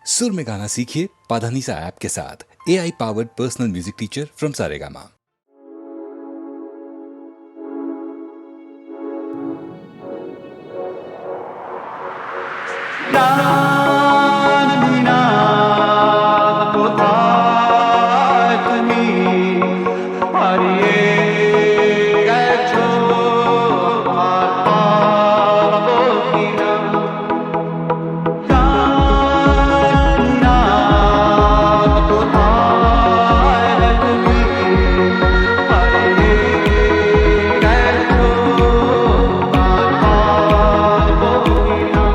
सुर में गाना सीखिए पाधानीसा ऐप के साथ। AI powered personal music teacher from Saregama. কোথায় তুমি হারিয়ে গেছো আর পাবো কিনা জানি না কোথায় তুমি হারিয়ে গেছো আর পাবো কিনা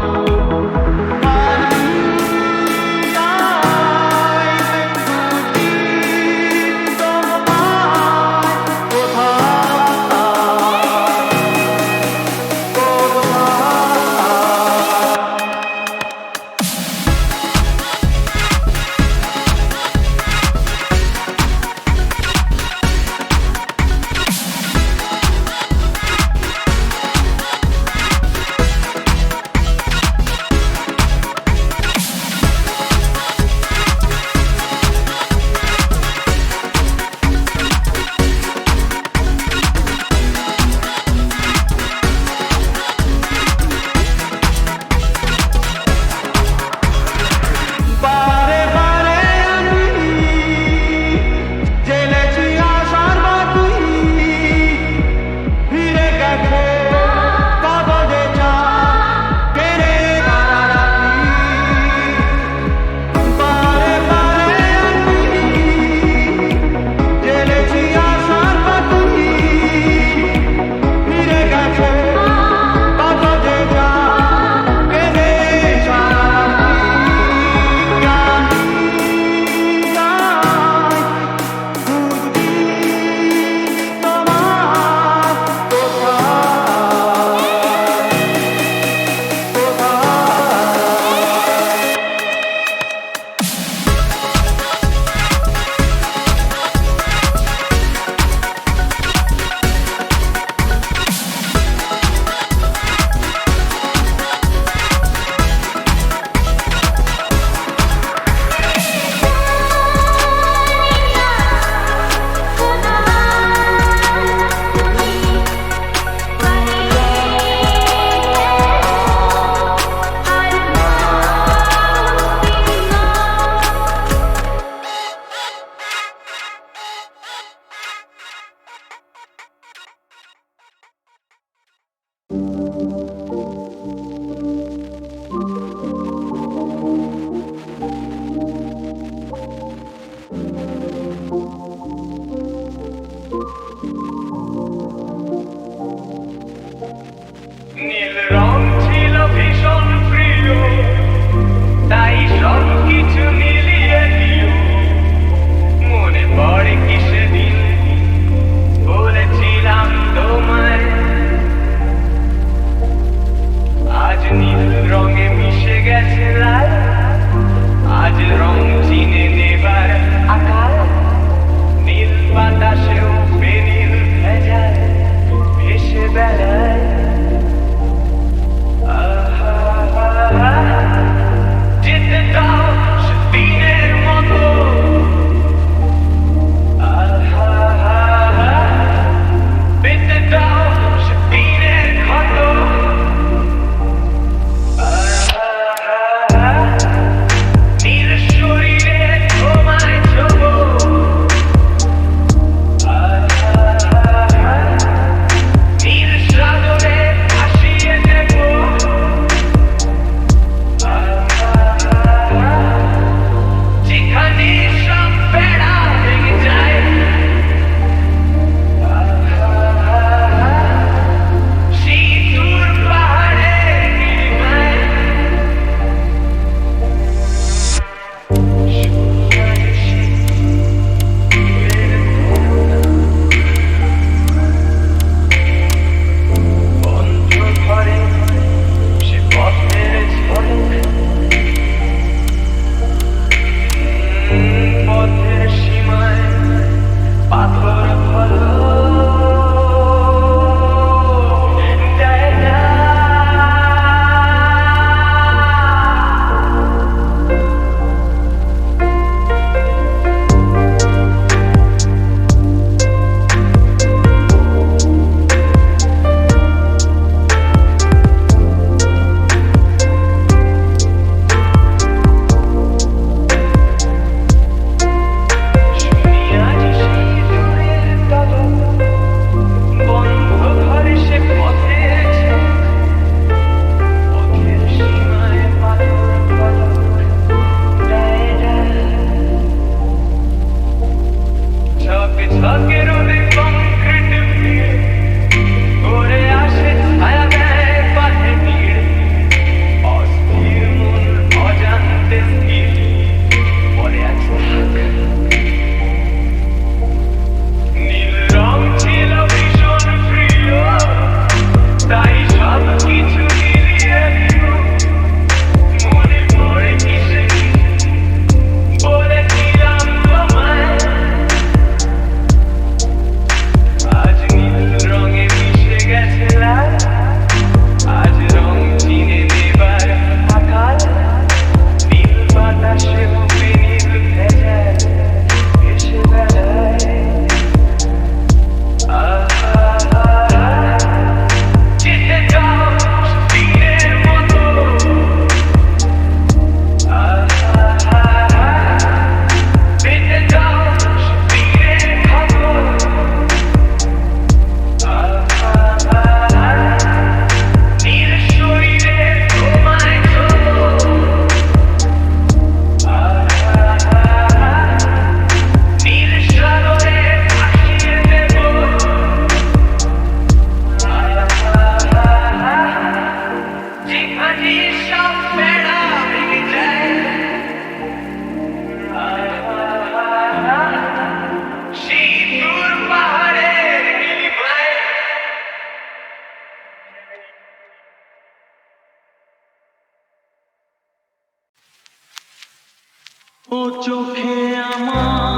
ও চোখে আমার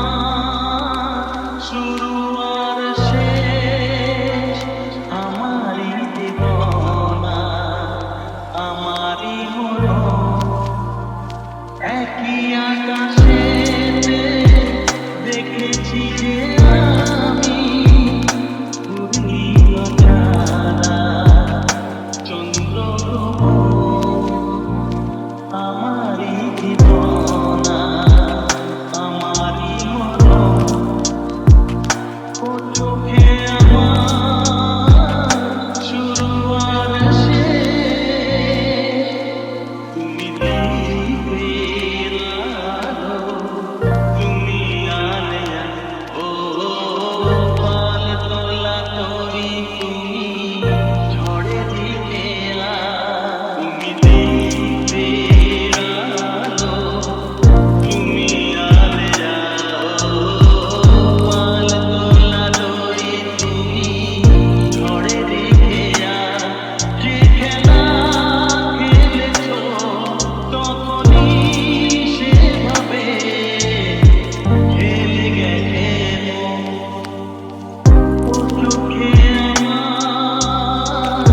শুরু আর শেষ, আমারই জীবনা আমারই মরণ, একই আকাশেতে দেখেছি যে আমি পূর্ণিমা ছাড়া চন্দ্রগ্রহণ, আমারই জীবনা আমারই মরণ, ও চোখে আমার শুরু আর শেষ, তুমি দীপের আলো, তুমি আলেয়া, ও পাল তোলা তরি তুমি ঝড়ে দিলে, তুমি দীপের আলো, তুমি আলেয়া, ও পাল তোলা তরি তুমি ঝড়ে দিলে, যে খেলা খেলেছো তখনই সেভাবে খেলে গেলে মন, ও চোখে আমার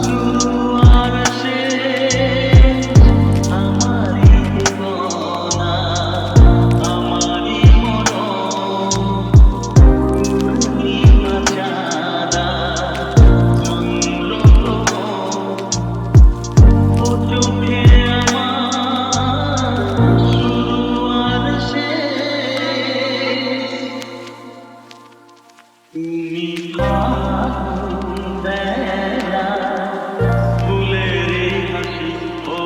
শুরু আর শেষ, আমারই জীবনা আমারই মরণ, পূর্ণিমা ছাড়া চন্দ্রগ্রহণ, ও চোখে আমার শুরু আর শেষ, তুমি ফাগুন বেলা ফুলের হাসি, ও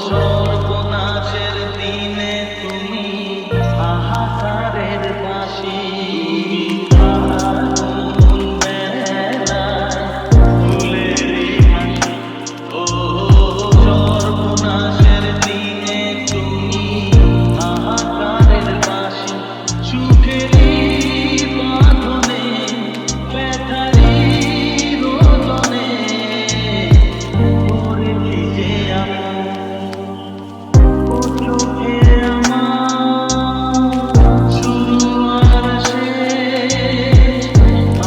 সর্বনাশের দিনে তুমি হাহাকারের বাঁশি, ফাগুন বেলা ফুলের হাসি, ও সর্বনাশের দিনে তুমি হাহাকারের বাঁশি, সুখেরই বাঁধনে ব্যথারই রোদনে করেছি যে আপন, ও চোখে আমার শুরু আর শেষ,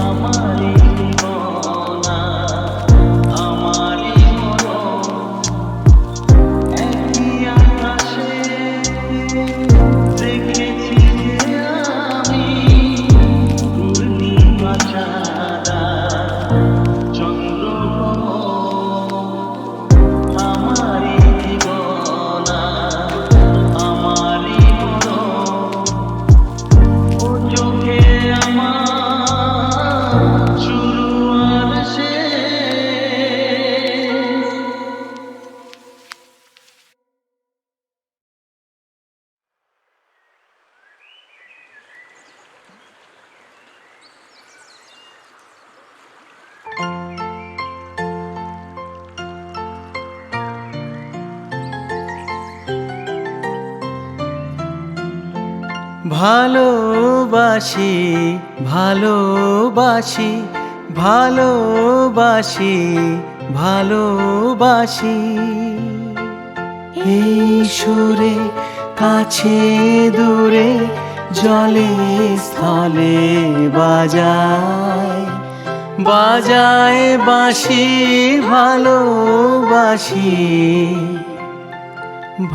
আমারই জীবনা আমারই মরণ, একই আকাশে দেখেছি যে আমি পূর্ণিমা ছাড়া চন্দ্রগ্রহণ, আমারই জীবনা আমারই মরণ, ও চোখে আমার শুরু আর শেষ। ভালোবাসি ভালোবাসি ভালোবাসি ভালোবাসি, এই সুরে কাছে দূরে জলে স্থলে বাজায় বাজায় বাঁশি, ভালোবাসি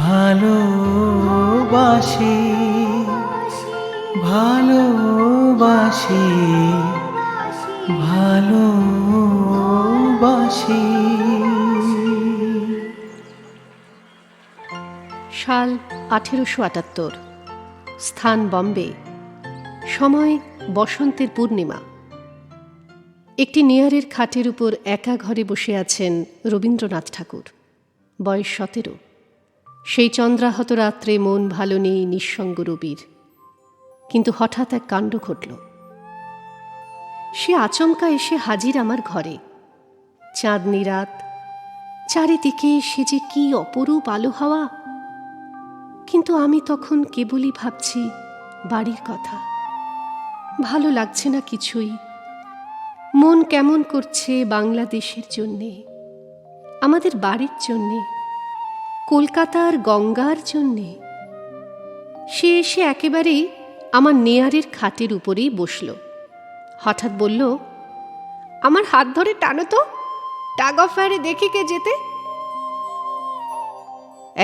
ভালোবাসি ভালোবাসি ভালোবাসি। সাল 1878, স্থান বম্বে, সময় বসন্তের পূর্ণিমা। একটি নেয়ারের খাটের উপর একা ঘরে বসে আছেন রবীন্দ্রনাথ ঠাকুর, বয়স 17। সেই চন্দ্রাহত রাত্রে মন ভালো নেই নিঃসঙ্গ রবির, কিন্তু হঠাৎ এক কাণ্ড ঘটল। সে আচমকা এসে হাজির আমার ঘরে। চাঁদনি রাত, চারিদিকে সে যে কি অপরূপ আলো হাওয়া, কিন্তু আমি তখন কেবলই ভাবছি বাড়ির কথা। ভালো লাগছে না কিছুই, মন কেমন করছে বাংলাদেশের জন্যে, আমাদের বাড়ির জন্যে, কলকাতার গঙ্গার জন্যে। সে এসে একেবারেই আমার নেয়ারের খাটের উপরেই বসল। হঠাৎ বলল, আমার হাত ধরে টানো তো, টাগ অফ ওয়ারে দেখে কে যেতে।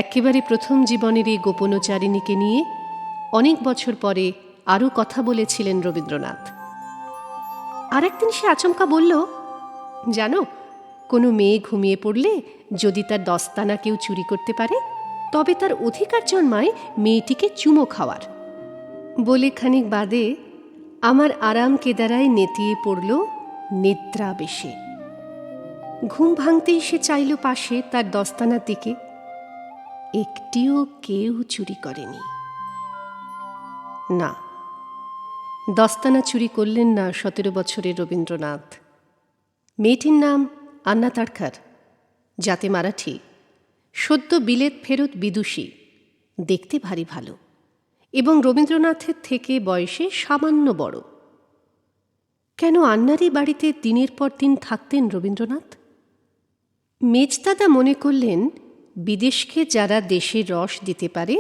একেবারে প্রথম জীবনের এই গোপনচারিণীকে নিয়ে অনেক বছর পরে আরও কথা বলেছিলেন রবীন্দ্রনাথ। আরেকদিন সে আচমকা বলল, জানো, কোনো মেয়ে ঘুমিয়ে পড়লে যদি তার দস্তানা কেউ চুরি করতে পারে তবে তার অধিকার জন্মায় মেয়েটিকে চুমো খাওয়ার। বলে খানিক বাদে আমার আরাম কেদারায় নেতিয়ে পড়ল নিদ্রাবেশে। ঘুম ভাঙতেই সে চাইল পাশে তার দস্তানার দিকে। একটিও কেউ চুরি করেনি। না, দস্তানা চুরি করলেন না 17 বছরের রবীন্দ্রনাথ। মেয়েটির নাম আন্না তাড়কার, জাতে মারাঠি, সদ্য বিলেত ফেরত বিদুষী, দেখতে ভারী ভালো এবং রবীন্দ্রনাথের থেকে বয়সে সামান্য বড়। কেন আন্নারই বাড়িতে দিনের পর দিন থাকতেন রবীন্দ্রনাথ? মেজদাদা মনে করলেন বিদেশকে যারা দেশের রস দিতে পারে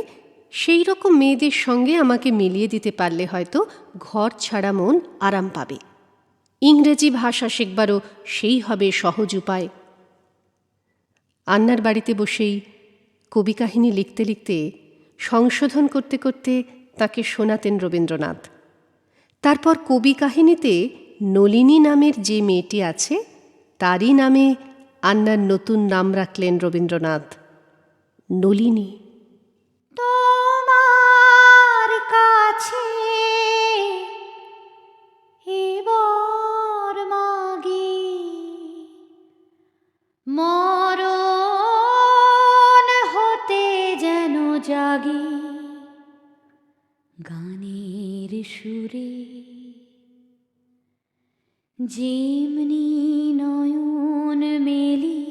সেই রকম মেয়েদের সঙ্গে আমাকে মিলিয়ে দিতে পারলে হয়তো ঘর ছাড়া মন আরাম পাবে। ইংরেজি ভাষা শেখবারও সেই হবে সহজ উপায়। আন্নার বাড়িতে বসেই কবি কাহিনী লিখতে লিখতে, সংশোধন করতে করতে তাকে শোনাতেন রবীন্দ্রনাথ। তারপর কবি কাহিনীতে নলিনী নামের যে মেয়েটি আছে তারই নামে আন্নার নতুন নাম রাখলেন রবীন্দ্রনাথ, নলিনী। তোমার কাছে এবার মাগি, মরণ হতে যেন জাগি, গানের সুরে যেমনি নয়ন মেলি,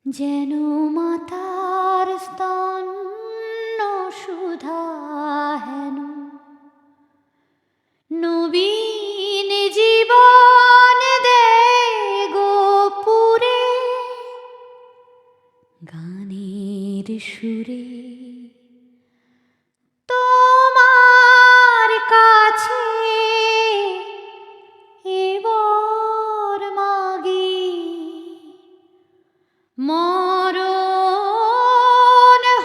যেন মাতার স্তন্য সুধা হেন, নবীন জীবন দে গোপুরে, গানের সুরে তোমার কাছে এবার মাগি, মরণ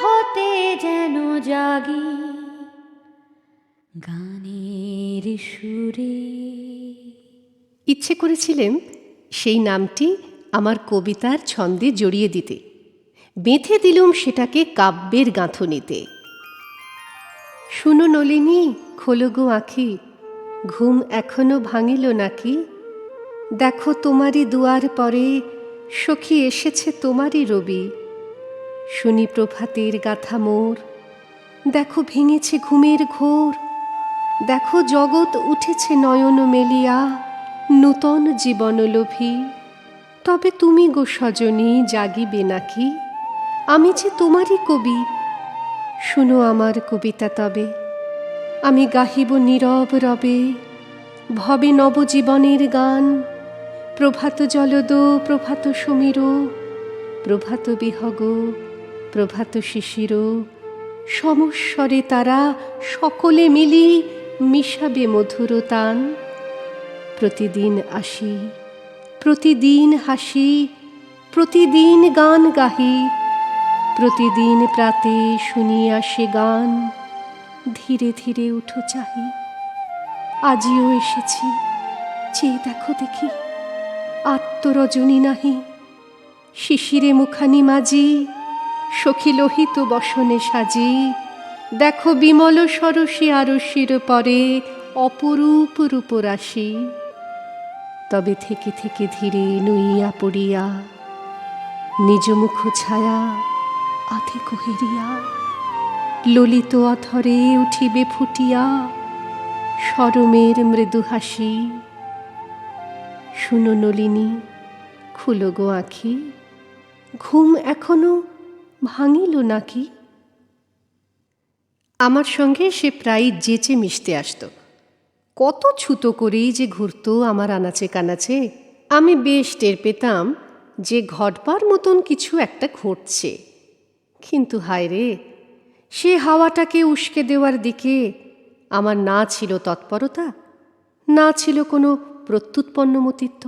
হতে যেন জাগি, গানের সুরে। ইচ্ছে করেছিলেন সেই নামটি আমার কবিতার ছন্দে জড়িয়ে দিতে, বেঁধে দিলুম সেটাকে কাব্যের গাঁথনিতে। শুনো নলিনী, খোলো গো আঁখি, ঘুম এখনো ভাঙিল নাকি? দেখো তোমারই দুয়ার পরে সখী এসেছে তোমারই রবি। শুনি প্রভাতের গাথা মোর, দেখো ভেঙেছে ঘুমের ঘোর, দেখো জগৎ উঠেছে নয়ন মেলিয়া, নূতন জীবন লোভী। তবে তুমি গো সজনী জাগিবে নাকি? আমি যে তোমারই কবি। শুনো আমার কবিতা তবে, আমি গাহিব নীরব রবে, ভবে নবজীবনের গান। প্রভাত জলদ, প্রভাত সমীর, প্রভাত বিহগ, প্রভাত শিশির, সমস্বরে তারা সকলে মিলি মিশাবে মধুর তান। প্রতিদিন আসি, প্রতিদিন হাসি, প্রতিদিন গান গাহি, প্রতিদিন প্রাতে শুনি আসে গান। ধীরে ধীরে উঠো চাহি, আজিও এসেছি, চেয়ে দেখো দেখি আত্মরজনী নাহি। শিশিরে মুখানি মাজি, সখী লোহিত বসনে সাজি, দেখো বিমল সরসী আরশির পরে অপরূপ রূপরাশি। তবে থেকে থেকে ধীরে নুইয়া পড়িয়া, নিজ মুখ ছায়া আধে কহিরিয়া, ললিত অথরে উঠিবে ফুটিয়া শরমের মৃদু হাসি। শুনো নলিনী, খুলো গো আঁখি, ঘুম এখনো ভাঙিল নাকি? আমার সঙ্গে সে প্রায় যেচে মিশতে আসত। কত ছুতো করেই যে ঘুরত আমার আনাচে কানাচে। আমি বেশ টের পেতাম যে ঘটবার মতন কিছু একটা ঘটছে, কিন্তু হায় রে, সে হাওয়াটাকে উস্কে দেওয়ার দিকে আমার না ছিল তৎপরতা, না ছিল কোনো প্রত্যুৎপন্নমতিত্ব।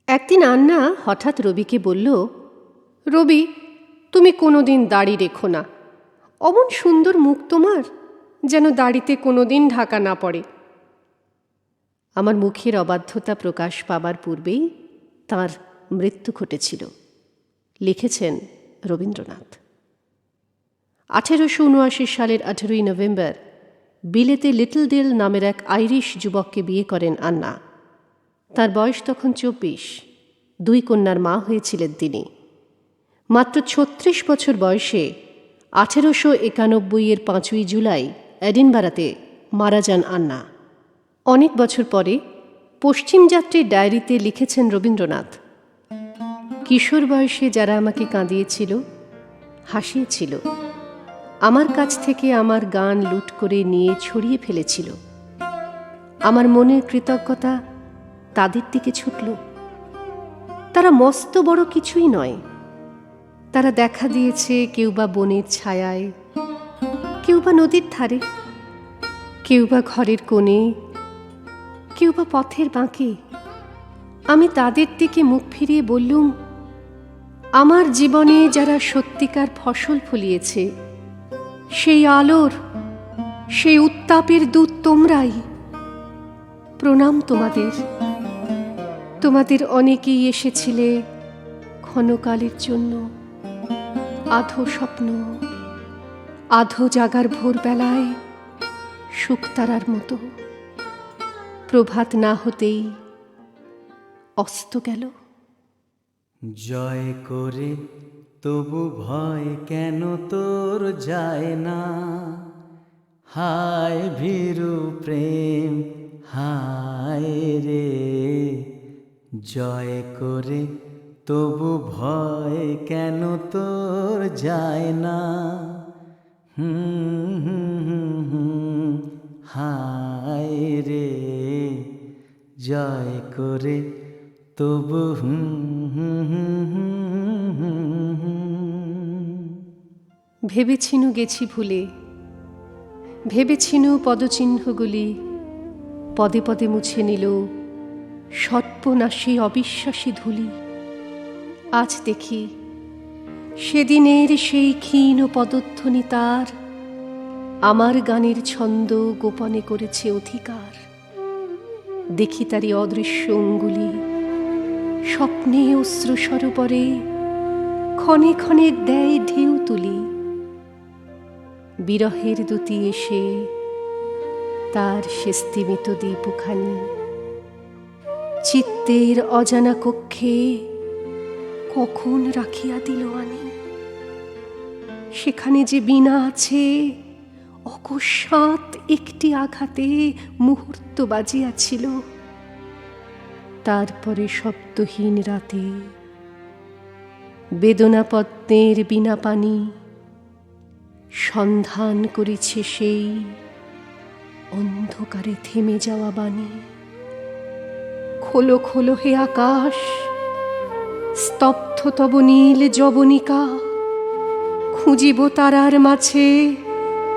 একদিন আন্না হঠাৎ রবিকে বলল, রবি, তুমি কোনোদিন দাড়ি রেখো না, অমন সুন্দর মুখ তোমার, যেন দাড়িতে কোনোদিন ঢাকা না পড়ে। আমার মুখের অবাধ্যতা প্রকাশ পাবার পূর্বেই তাঁর মৃত্যু ঘটেছিল, লিখেছেন রবীন্দ্রনাথ। 1879 সালের 18ই নভেম্বর বিলেতে লিটল ডেল নামের এক আইরিশ যুবককে বিয়ে করেন আন্না। তার বয়স তখন 24, 2 কন্যার মা হয়েছিলেন তিনি। মাত্র 36 বছর বয়সে 1891-এর 5ই জুলাই এডিনবারাতে মারা যান আন্না। অনেক বছর পরে পশ্চিম যাত্রীর ডায়েরিতে লিখেছেন রবীন্দ্রনাথ, কিশোর বয়সে যারা আমাকে কাঁদিয়েছিল, হাসিয়েছিল, আমার কাছ থেকে আমার গান লুট করে নিয়ে ছড়িয়ে ফেলেছিল, আমার মনের কৃতজ্ঞতা তাদের দিকে ছুটল। তারা মস্ত বড় কিছুই নয়, তারা দেখা দিয়েছে কেউ বা বনের ছায়ায়, কেউ বা নদীর ধারে, কেউ বা ঘরের কোণে, কেউ বা পথের বাঁকে। আমি তাদের দিকে মুখ ফিরিয়ে বললুম, আমার জীবনে যারা সত্যিকার ফসল ফলিয়েছে, সেই আলোর, সেই উত্তাপের দূত তোমরাই। প্রণাম তোমাদের। তোমাদের অনেকেই এসেছিলে ক্ষণকালের জন্য, আধো স্বপ্ন, আধো জাগার ভোরবেলায় শুকতারার মতো। প্রভাত না হতেই অস্ত গেল। জয় করে তবু ভয় কেন তোর যায় না, হায় ভীরু প্রেম হায় রে। জয় করে তবু ভয় কেন তোর যায় না, হায় রে। জয় করে তবু ভেবেছিনু গেছি ভুলে, ভেবেছিনু পদচিহ্নগুলি পদে পদে মুছে নিল সর্বনাশী অবিশ্বাসী ধূলি। আজ দেখি সেদিনের সেই ক্ষীণ পদধ্বনি তার আমার গানের ছন্দ গোপনে করেছে অধিকার। দেখি তারই অদৃশ্য অঙ্গুলি স্বপ্নে অশ্রু সরোবরে ক্ষণে ক্ষণে দেয় ঢেউ তুলি। বিরহের দূতি এসে তার সে স্তিমিত দীপখানি চিত্তের অজানা কক্ষে কখন রাখিয়া দিল আনি। সেখানে যে বীণা আছে, অকস্মাৎ একটি আঘাতে মুহূর্ত বাজিয়াছিল। তারপরে শব্দহীন রাতে বেদনা পদ্মের বীণা পানি সন্ধান করেছে সেই অন্ধকারে থেমে যাওয়া বাণী। খোলো খোলো হে আকাশ, স্তব্ধ তব নীল যবনিকা, খুঁজিব তারার মাঝে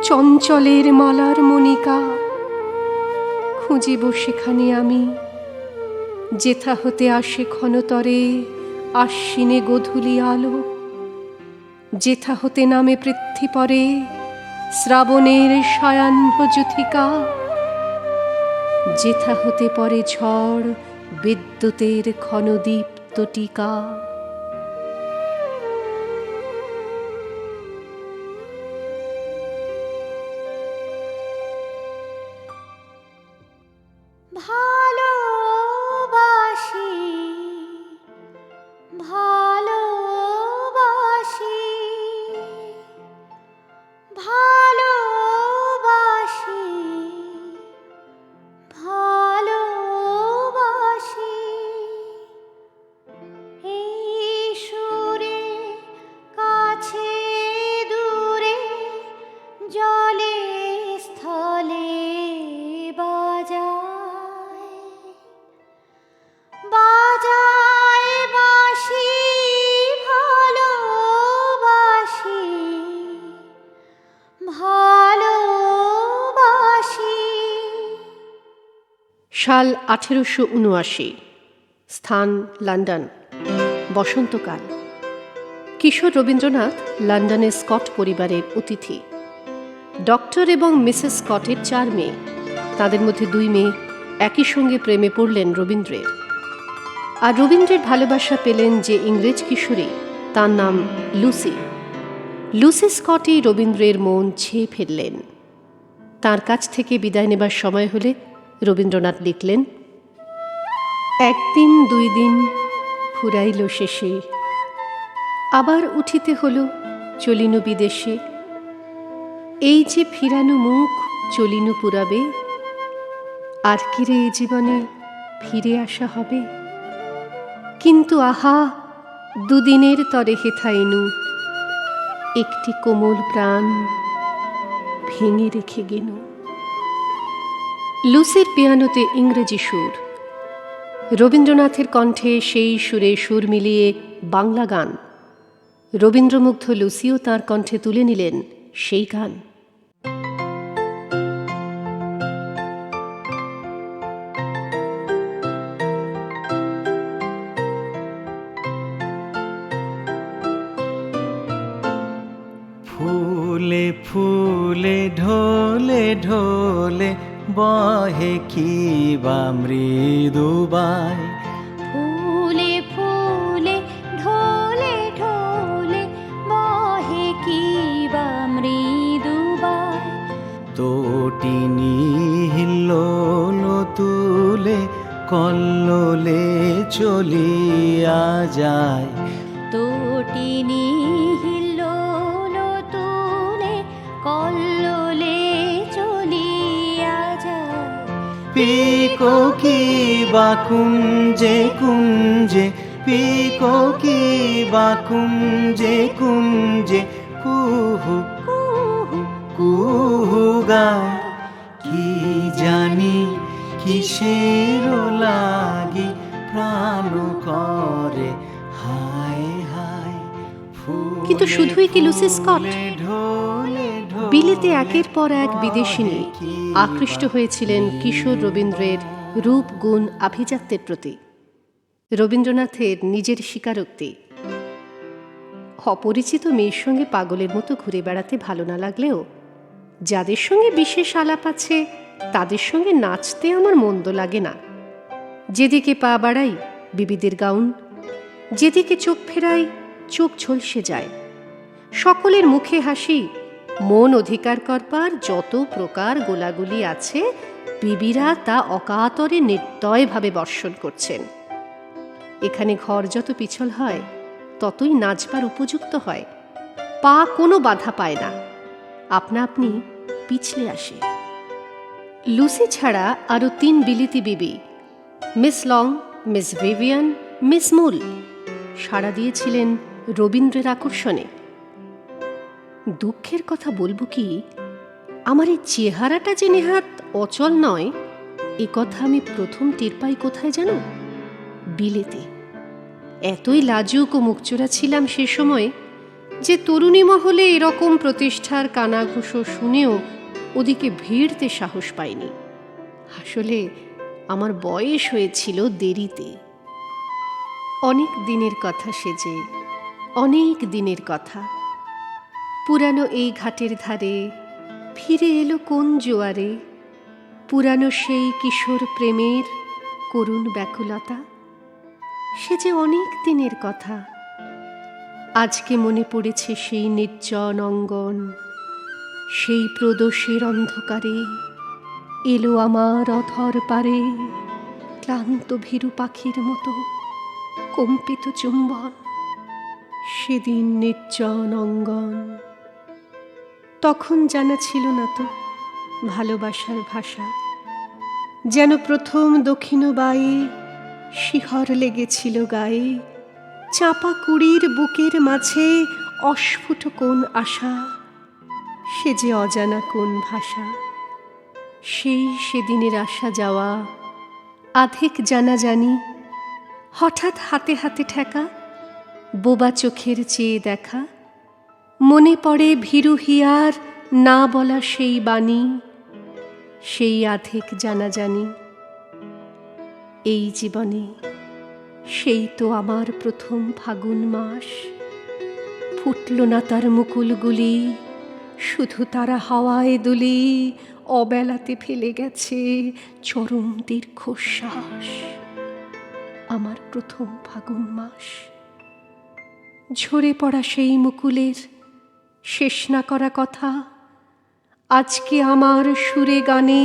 চঞ্চলের মালার মণিকা। খুঁজিব সেখানে আমি, যেথা হতে আসে ক্ষণতরে আশ্বিনে গোধূলি আলো, যেথা হতে নামে পৃথ্বীপরে শ্রাবণের সায়াহ্ন যুথিকা, যেথা হতে পরে ঝড় বিদ্যুতের ক্ষণদীপ্ত টিকা। ভালোবাসি, ভালোবাসি, ভালোবাসি, ভালোবাসি। এই ভালোবাসি। সাল 1879, স্থান লন্ডন, বসন্তকাল। কিশোর রবীন্দ্রনাথ লন্ডনের স্কট পরিবারের অতিথি। ডক্টর এবং মিসেস স্কটের 4 মেয়ে, তাদের মধ্যে 2 মেয়ে একই সঙ্গে প্রেমে পড়লেন রবীন্দ্রের। আর রবীন্দ্রের ভালোবাসা পেলেন যে ইংরেজ কিশোরী, তার নাম লুসি। লুসি স্কটই রবীন্দ্রের মন ছেয়ে ফেললেন। তার কাছ থেকে বিদায় নেবার সময় হলে রবীন্দ্রনাথ লিখলেন, একদিন 2 দিন ফুরাইল শেষে, আবার উঠিতে হলো চলিনু বিদেশে। এই যে ফিরানো মুখ চলিনু পুরাবে, আর কি রে এ জীবনে ফিরে আসা হবে। কিন্তু আহা 2 দিনের তরে হেথাইনু, একটি কোমল প্রাণ ভেঙে রেখে গেনু। লুসির পিয়ানোতে ইংরেজি সুর, রবীন্দ্রনাথের কণ্ঠে সেই সুরে সুর মিলিয়ে বাংলা গান। রবীন্দ্রমুগ্ধ লুসিও তাঁর কণ্ঠে তুলে নিলেন সেই গান। ফুলে ফুলে ঢোলে ঢোলে বহে কি বা মৃদুবাই। ফুলে ফুলে ঢোলে ঢোলে বহে কি বা মৃদুবাই। তোটিনি হিল্লোল তুলে কল্লোলে চলিয়া যায়। তোটিনি হিল্লোল তুলে কল্লোলে চলিয়া যায়। পিকো কি বা কুঞ্জে কুঞ্জে, পিকো কি বা কুঞ্জে কুঞ্জে, কুহু কুহু কুহু গায়। কি জানি কিসের লাগি প্রাণ করে হায় হায়। কিন্তু শুধুই কি লুসি স্কট? ঢোলে বিলেতে একের পর এক বিদেশিনী আকৃষ্ট হয়েছিলেন কিশোর রবীন্দ্রের রূপ গুণ আভিজাত্যের প্রতি। রবীন্দ্রনাথের নিজের স্বীকারোক্তি, অপরিচিত মেয়ের সঙ্গে পাগলের মতো ঘুরে বেড়াতে ভালো না লাগলেও যাদের সঙ্গে বিশেষ আলাপ আছে তাদের সঙ্গে নাচতে আমার মন্দ লাগে না। যেদিকে পা বাড়াই বিবিদের গাউন, যেদিকে চোখ ফেরাই চোখ ঝলসে যায়। সকলের মুখে হাসি, মন অধিকার করবার যত প্রকার গোলাগুলি আছে বিবিরা তা অকাতরে নির্দয়ভাবে বর্ষণ করছেন। এখানে ঘর যত পিছল হয় ততই নাচবার উপযুক্ত হয়। পা কোনো বাধা পায় না, আপনা আপনি পিছলে আসে। লুসি ছাড়া আরও 3 বিলিতি বিবি, miss Long, Miss Vivian, miss মুল, সাড়া দিয়েছিলেন রবীন্দ্রের আকর্ষণে। দুঃখের কথা বলবো কি, আমার এই চেহারাটা যে নেহাত অচল নয় এ কথা আমি প্রথম টের পাই কোথায় জানো? বিলেতে। এতই লাজুক ও মুখচোরা ছিলাম সে সময় যে তরুণী মহলে এরকম প্রতিষ্ঠার কানাঘুষো শুনেও ওদিকে ভিড়তে সাহস পাইনি। আসলে আমার বয়স হয়েছিল দেরিতে। অনেক দিনের কথা সেজে, অনেক দিনের কথা। পুরানো এই ঘাটের ধারে ফিরে এলো কোন জোয়ারে, পুরানো সেই কিশোর প্রেমের করুণ ব্যাকুলতা। সে যে অনেক দিনের কথা। আজকে মনে পড়েছে সেই নির্জন অঙ্গন, সেই প্রদোষের অন্ধকারে এলো আমার অধর পারে ক্লান্ত ভীরু পাখির মতো কম্পিত চুম্বন। সেদিন নির্জন অঙ্গন। তখন জানা ছিল না তো ভালোবাসার ভাষা। যেন প্রথম দক্ষিণ বায়ে শিহর লেগেছিল গায়ে, চাপা কুড়ির বুকের মাঝে অস্ফুট কোন আশা, সে যে অজানা কোন ভাষা। সেই সেদিনের আসা যাওয়া, আধেক জানা জানি, হঠাৎ হাতে হাতে ঠেকা, বোবা চোখের চেয়ে দেখা। মনে পড়ে ভীরু হিয়ার না বলা সেই বাণী, সেই আধেক জানা জানি। এই জীবনে সেই তো আমার প্রথম ফাগুন মাস, ফুটল না তার মুকুলগুলি, শুধু তারা হাওয়ায় দুলি, অবেলাতে ফেলে গেছে চরম দীর্ঘশ্বাস। আমার প্রথম ফাগুন মাস, ঝরে পড়া সেই মুকুলের শেষ না করা কথা আজকে আমার সুরে গানে,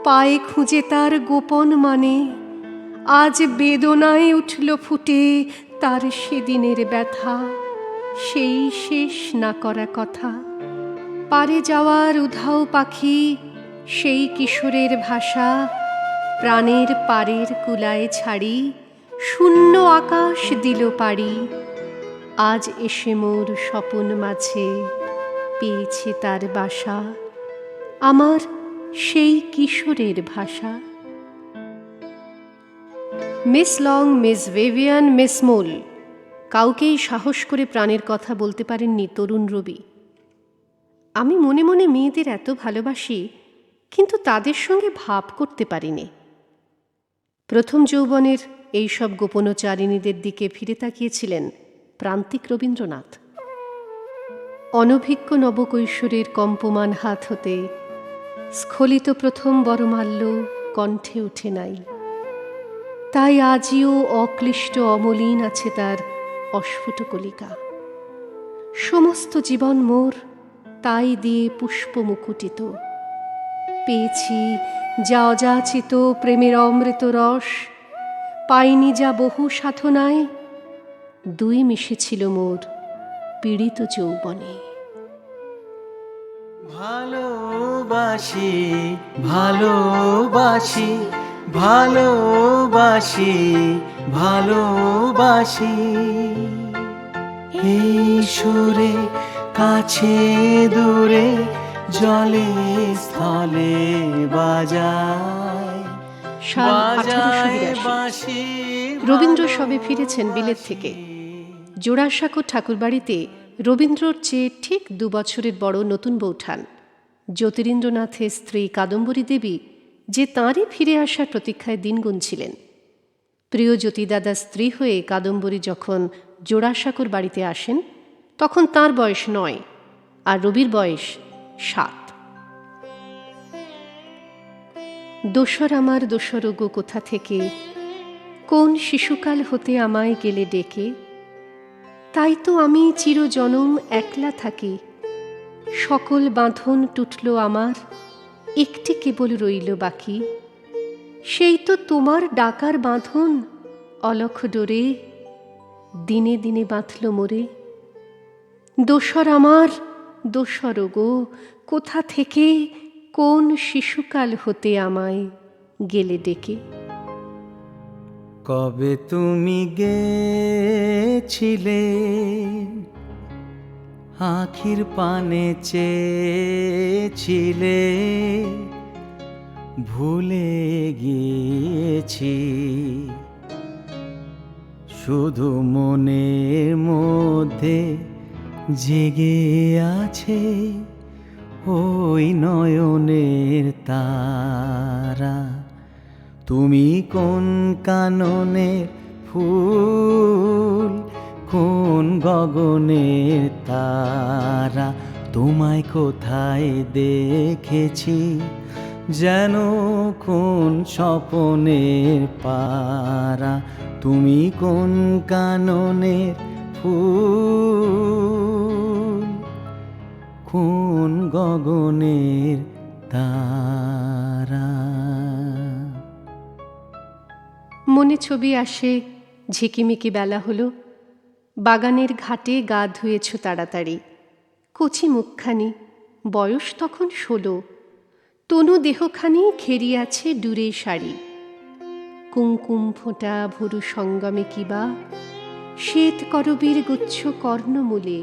পায়ে খুঁজে তার গোপন মানে। আজ বেদনায় উঠল ফুটে তার সেদিনের ব্যথা, সেই শেষ না করা কথা। পারে যাওয়ার উধাও পাখি সেই কিশোরের ভাষা, প্রাণের পারের কুলায় ছাড়ি শূন্য আকাশ দিল পাড়ি। আজ এসে মোর স্বপন মাঝে পেয়েছে তার বাসা, আমার সেই কিশোরের ভাষা। Miss Long, Miss Vivian, Miss Mole কাউকেই সাহস করে প্রাণের কথা বলতে পারেননি তরুণ রবি। আমি মনে মনে মেয়েদের এত ভালোবাসি, কিন্তু তাদের সঙ্গে ভাব করতে পারিনি। প্রথম যৌবনের এইসব গোপনচারিণীদের দিকে ফিরে তাকিয়েছিলেন প্রান্তিক রবীন্দ্রনাথ। অনভিজ্ঞ নবকৈশোরের কম্পমান হাত হতে স্খলিত প্রথম বরমাল্য কণ্ঠে ওঠে নাই, তাই আজিও অক্লিষ্ট অমলিন আছে তার অস্ফুট কলিকা। সমস্ত জীবন মোর তাই দিয়ে পুষ্প মুকুটিত, পেয়েছি যা অযাচিত প্রেমের অমৃত রস, পাইনি যা বহু সাধনায়, দুই মিশেছিল মোর পীড়িত যৌবনে। ভালোবাসি ভালোবাসি ভালোবাসি ভালোবাসি, এই সুরে কাছে দূরে জলে স্থলে বাজায় সাল 1882। রবীন্দ্র সবে ফিরেছেন বিলেত থেকে। জোড়াসাঁকো ঠাকুরবাড়িতে রবীন্দ্রর চেয়ে ঠিক 2 বছরের বড় নতুন বৌঠান জ্যোতিরিন্দ্রনাথের স্ত্রী কাদম্বরী দেবী যে তাঁরই ফিরে আসার প্রতীক্ষায় দিন গুনছিলেন। প্রিয় জ্যোতিদাদার স্ত্রী হয়ে কাদম্বরী যখন জোড়াসাঁকোর বাড়িতে আসেন, তখন তাঁর বয়স 9 আর রবির বয়স 7। দোসর আমার দোসর গো কোথা থেকে, কোন শিশুকাল হতে আমায় গেলে ডেকে, তাই তো আমি চিরজনম একলা থাকি, সকল বাঁধন টুটল আমার, একটি কেবল রইল বাকি, সেই তো তোমার ডাকার বাঁধন অলখ ডোরে, দিনে দিনে বাঁধল মোরে। দোসর আমার দোসর গো কোথা থেকে, কোন শিশুকাল হতে আমায় গেলে ডেকে। কবে তুমি গেছিলে আখির পানে চেয়েছিলে, ভুলে গিয়েছি শুধু মনের মধ্যে জেগে আছে ওই নয়নের তারা। তুমি কোন কাননের ফুল, কোন গগনের তারা, তোমায় কোথায় দেখেছি যেন কোন স্বপনের পারা। তুমি কোন কাননের ফুল, কোন গগনের তারা। মনে ছবি আসে ঝিকিমিকি বেলা হলো, বাগানের ঘাটে গা ধুয়েছ তাড়াতাড়ি, কচি মুখখানি, বয়স তখন 16, তনু দেহখানি ঘেরিয়াছে ডুরে শাড়ি, কুমকুম ফোঁটা ভরু সঙ্গমে কিবা, শ্বেত করবীর গুচ্ছ কর্ণমূলে,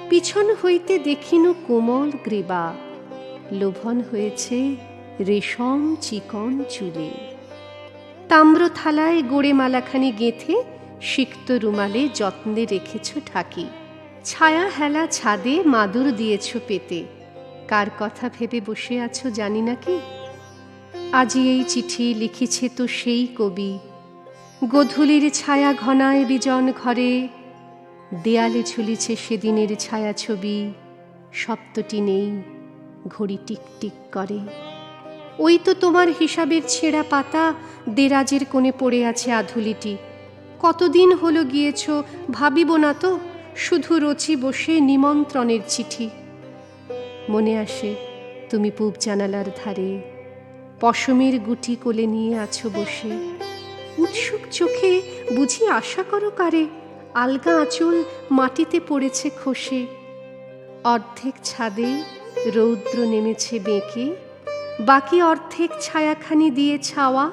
পিছন হইতে দেখিনু কোমল গ্রীবা, লোভন হয়েছে রেশম চিকন চুলে। তাম্র থালায় গোড়ে মালাখানি গেঁথে সিক্ত রুমালে যত্নে রেখেছ ঢাকি, ছায়া হেলা ছাদে মাদুর দিয়েছ পেতে, কার কথা ভেবে বসে আছো জানি না কি, আজি এই চিঠি লিখিছে তো সেই কবি। গোধূলির ছায়া ঘনায় বিজন ঘরে, দেয়ালে ঝুলিছে সেদিনের ছায়া ছবি। সপ্তটি নেই, ঘড়ি টিক টিক করে। ওই তো তোমার হিসাবের ছেঁড়া পাতা, দেরাজের কোণে পড়ে আছে আধুলিটি। কতদিন হলো গিয়েছ ভাবিব না তো, শুধু রচি বসে নিমন্ত্রণের চিঠি। মনে আসে তুমি পূব জানালার ধারে, পশমের গুটি কোলে নিয়ে আছো বসে। উৎসুক চোখে বুঝি আশা করো কারে, আলগা আঁচল মাটিতে পড়েছে খসে। অর্ধেক ছাদে রৌদ্র নেমেছে বেঁকে, বাকি অর্ধেক ছায়াখানি দিয়ে ছাওয়া।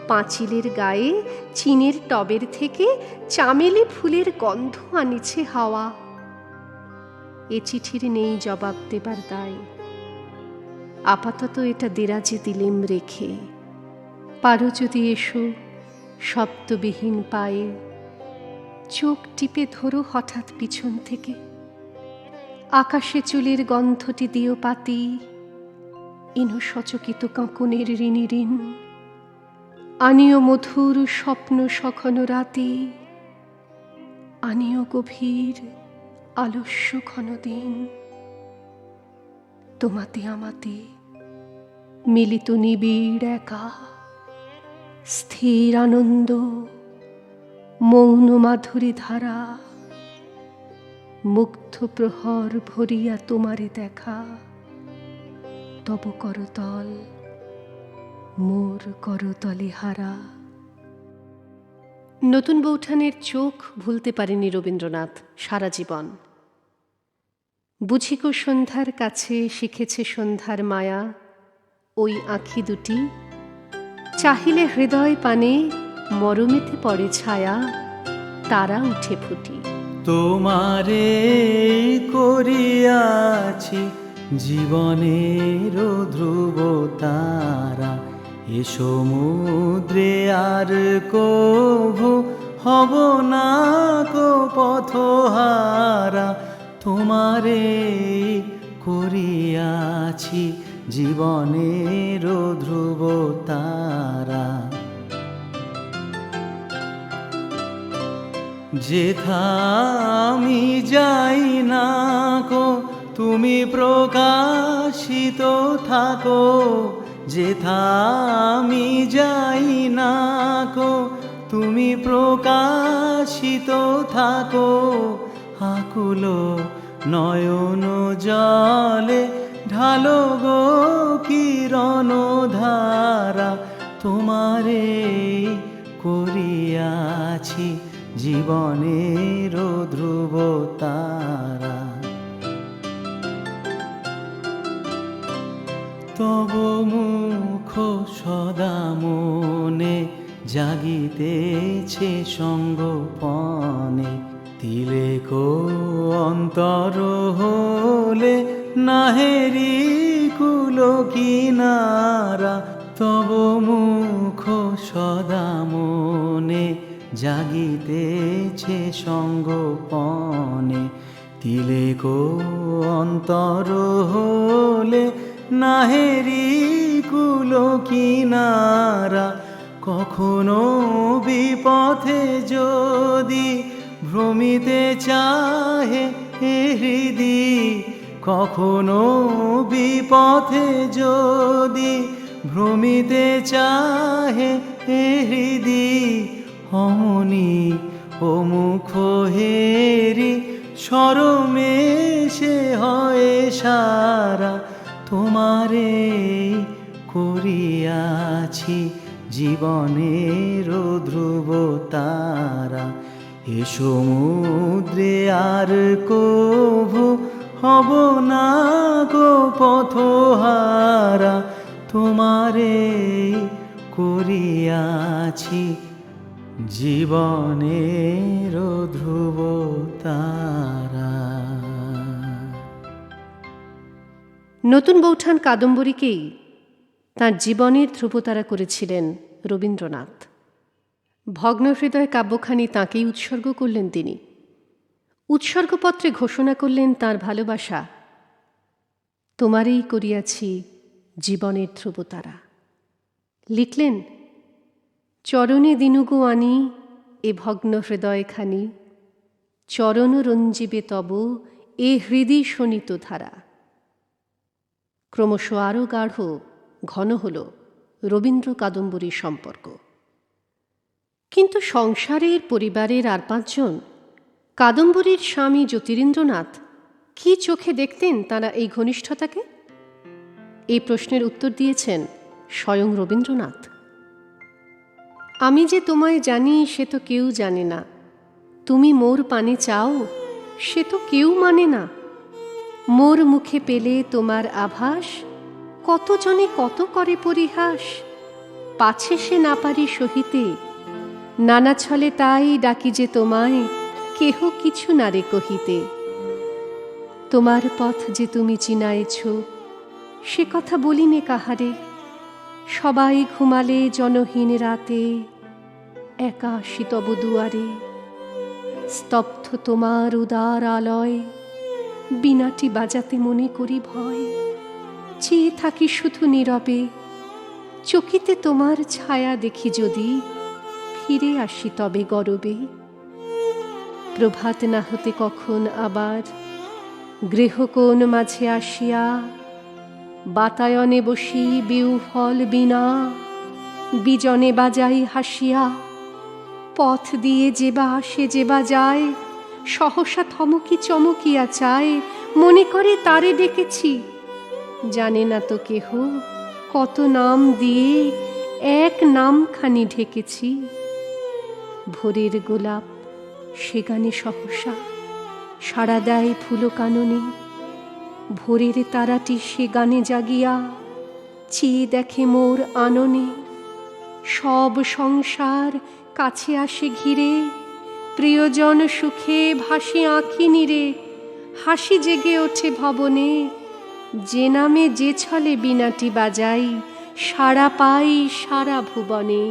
পাঁচিলের গায়ে চিনের টবের থেকে চামেলি ফুলের গন্ধ আনিছে হাওয়া। এ চিঠির নেই জবাব দেবার দায়, আপাতত এটা দেরাজে দিলেম রেখে। পারো যদি এসো শব্দবিহীন পায়ে, চোখ টিপে ধরো হঠাৎ পিছন থেকে। আকাশে চুলের গন্ধটি দিও পাতি, ইনো সচকিত কাঁকনের ঋণী ঋণ। আনিও মধুর স্বপ্ন সখন রাতি, আনিও গভীর আলস্য ঘন দিন। তোমাতে আমাতে মিলিত নিবিড় একা, স্থির আনন্দ মৌন মাধুরী ধারা। মুগ্ধ প্রহর ভরিয়া তোমারে দেখা, তব করতল মোর করতলে হারা। নতুন বৌঠানের চোখ ভুলতে পারেনি রবীন্দ্রনাথ সারা জীবন। বুঝিকো সন্ধ্যার কাছে শিখেছে সন্ধ্যার মায়া, ওই আঁখি দুটি চাহিলে হৃদয় পানে মরমেতে পড়ে ছায়া, তারা উঠে ফুটি। তোমারে করিয়াছি জীবনের ধ্রুব তারা, এ সমুদ্রে আর কভু হব না কো পথহারা। তোমারে করিয়াছি জীবনের ধ্রুব তারা, যেথা আমি যাই না কো তুমি প্রকাশিত থাকো। যেথা আমি যাই না কো তুমি প্রকাশিত থাকো। আকুল নয়ন জলে ঢালো গো কিরণ ধারা, তোমারে করিয়াছি জীবনের ধ্রুব তারা। তব মুখ সদা মনে জাগিতেছে সঙ্গপনে, তিলেক অন্তর হলে নাহেরি কুল কিনারা। তব মুখ সদা মনে জাগিতেছে সঙ্গপনে, তিলেক অন্তর হলে নাহেরি কুল কিনারা। কখনো বিপথে যদি ভ্রমিতে চাহে হৃদি, কখনো বিপথে যদি ভ্রমিতে চাহে হৃদি। অমনি ও মুখ হেরি শরমে সে হয় সারা, তোমারে করিয়াছি জীবনের ধ্রুব তারা। এ সমুদ্রে আর কভু হব না গো পথহারা, তোমারে করিয়াছি জীবনের ধ্রুব তারা। নতুন বৌঠান কাদম্বরীকেই তাঁর জীবনের ধ্রুবতারা করেছিলেন রবীন্দ্রনাথ। ভগ্নহৃদয় কাব্যখানি তাঁকেই উৎসর্গ করলেন তিনি। উৎসর্গপত্রে ঘোষণা করলেন তাঁর ভালোবাসা। তোমারই করিয়াছি জীবনের ধ্রুবতারা। লিখলেন, চরণে দিনুগো আনি এ ভগ্ন হৃদয়খানি, চরণ রঞ্জিবে তব এ হৃদি শোণিত ধারা। ক্রমশ আরও গাঢ় ঘন হল রবীন্দ্র কাদম্বরী সম্পর্ক। কিন্তু সংসারের পরিবারের আর 5 জন কাদম্বরীর স্বামী জ্যোতিরিন্দ্রনাথ কি চোখে দেখতেন তাঁরা এই ঘনিষ্ঠতাকে? এই প্রশ্নের উত্তর দিয়েছেন স্বয়ং রবীন্দ্রনাথ। আমি যে তোমায় জানি সে তো কেউ জানে না, তুমি মোর পানে চাও সে তো কেউ মানে না। মোর মুখে পেলে তোমার আভাস, কতজনে কত করে পরিহাস। পাছে সে না পারি সহিতে, নানা ছলে তাই ডাকি যে তোমায়, কেহ কিছু না রে কহিতে। তোমার পথ যে তুমি চিনাইছ, সে কথা বলিনে কাহারে। সবাই ঘুমালে জনহীন রাতে, একা আসি তব দুয়ারে। স্তব্ধ তোমার উদার আলয়, বীণাটি বাজাতে মনে করি ভয়। চেয়ে থাকি শুধু নীরবে, চকিতে তোমার ছায়া দেখি যদি, ফিরে আসি তবে গরবে। প্রভাত না হতে কখন আবার, গৃহকোণ মাঝে আসিয়া, বাতায়নে বসি বিউফল বীণা, বিজনে বাজাই হাসিয়া। পথ দিয়ে যেবা আসে যেবা যায়, সহসা থমকি চমকিয়া চায়, মনে করে তারে ডেকেছি। জানে না তো কেহ কত নাম দিয়ে এক নামখানি ঢেকেছি। ভোরের গোলাপ সে গানে সহসা সাড়া দেয় ফুল কাননে। ভোরের তারাটি সে গানে জাগিয়া, চেয়ে দেখে মোর আননে। সব সংসার কাছে আসে ঘিরে, প্রিয়জন সুখে ভাসে আঁখি নিরে। হাসি জেগে ওঠে ভবনে, যে নামে যে ছলে বীণাটি বাজাই, সাড়া পাই সারা ভুবনে।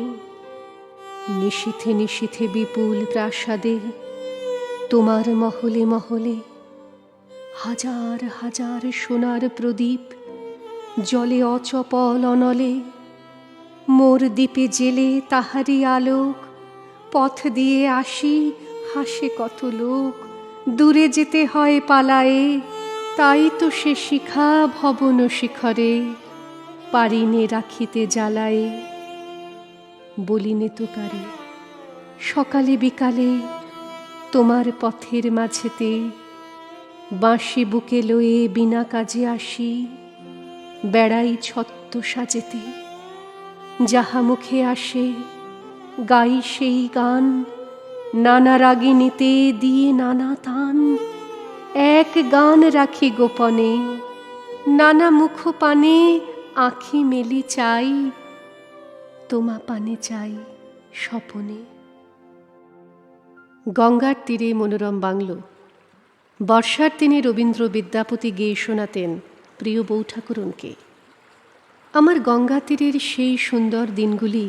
নিশীথে নিশীথে বিপুল প্রাসাদে, তোমার মহলে মহলে, হাজার হাজার সোনার প্রদীপ জলে অচপল অনলে। মোর দ্বীপে জেলে তাহারি আলোক, পথ দিয়ে আসি হাসে কত লোক। দূরে যেতে হয় পালায়ে, তাই তো সে শিখা ভবন শিখরে, পারিনে রাখিতে জ্বালায়ে। বলিনে তো কারে সকালে বিকালে, তোমার পথের মাঝেতে, বাঁশি বুকে লয়ে বিনা কাজে আসি, বেড়াই ছত্ত সাজেতে। যাহা মুখে আসে গাই সেই গান, নানা রাগিনীতে দিয়ে নানা তান। এক গান রাখি গোপনে, নানা মুখ পানে আঁখি মেলি চাই, তোমা পানে চাই স্বপনে। গঙ্গার তীরে মনোরম বাংলো। বর্ষার দিনে রবীন্দ্র বিদ্যাপতি গেয়ে শোনাতেন প্রিয় বউ ঠাকুরনকে। আমার গঙ্গা তীরের সেই সুন্দর দিনগুলি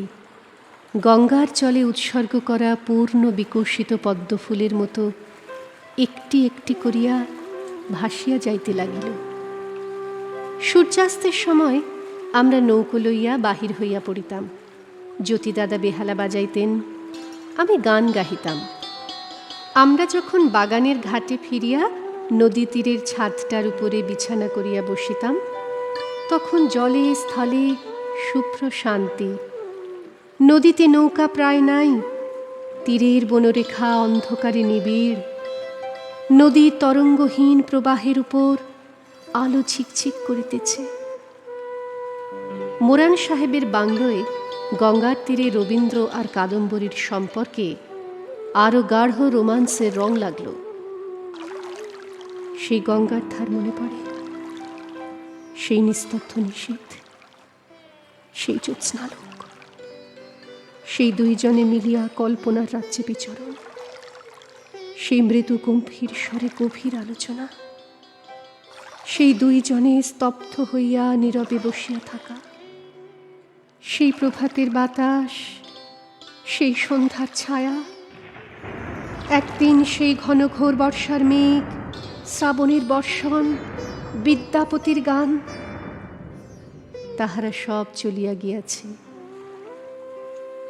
গঙ্গার জলে উৎসর্গ করা পূর্ণ বিকশিত পদ্মফুলের মতো একটি একটি করিয়া ভাসিয়া যাইতে লাগিল। সূর্যাস্তের সময় আমরা নৌকো লইয়া বাহির হইয়া পড়িতাম। জ্যোতিদাদা বেহালা বাজাইতেন, আমি গান গাহিতাম। আমরা যখন বাগানের ঘাটে ফিরিয়া নদী তীরের ছাদটার উপরে বিছানা করিয়া বসিতাম, তখন জলে স্থলে শুভ্র শান্তি। নদীতে নৌকা প্রায় নাই, তীরের বনরেখা অন্ধকারে নিবিড়। নদীর তরঙ্গহীন প্রবাহের উপর আলো ছিকছিক করিতেছে। মোরান সাহেবের বাংলোয় গঙ্গার তীরে রবীন্দ্র আর কাদম্বরীর সম্পর্কে আরও গাঢ় রোমান্সের রং লাগল। সেই গঙ্গার ধার মনে পড়ে, সেই নিস্তব্ধ নিশীথ, সেই জ্যোৎস্নালোক, সেই দুইজনে মিলিয়া কল্পনার রাজ্যে বিচরণ, সেই মৃদু গম্ভীর স্বরে গভীর আলোচনা, সেই দুইজনে স্তব্ধ হইয়া নীরবে বসিয়া থাকা, সেই প্রভাতের বাতাস, সেই সন্ধ্যার ছায়া। একদিন সেই ঘন ঘোর বর্ষার মেঘ, শ্রাবণের বর্ষণ, বিদ্যাপতির গান, তাহারা সব চলিয়া গিয়াছে,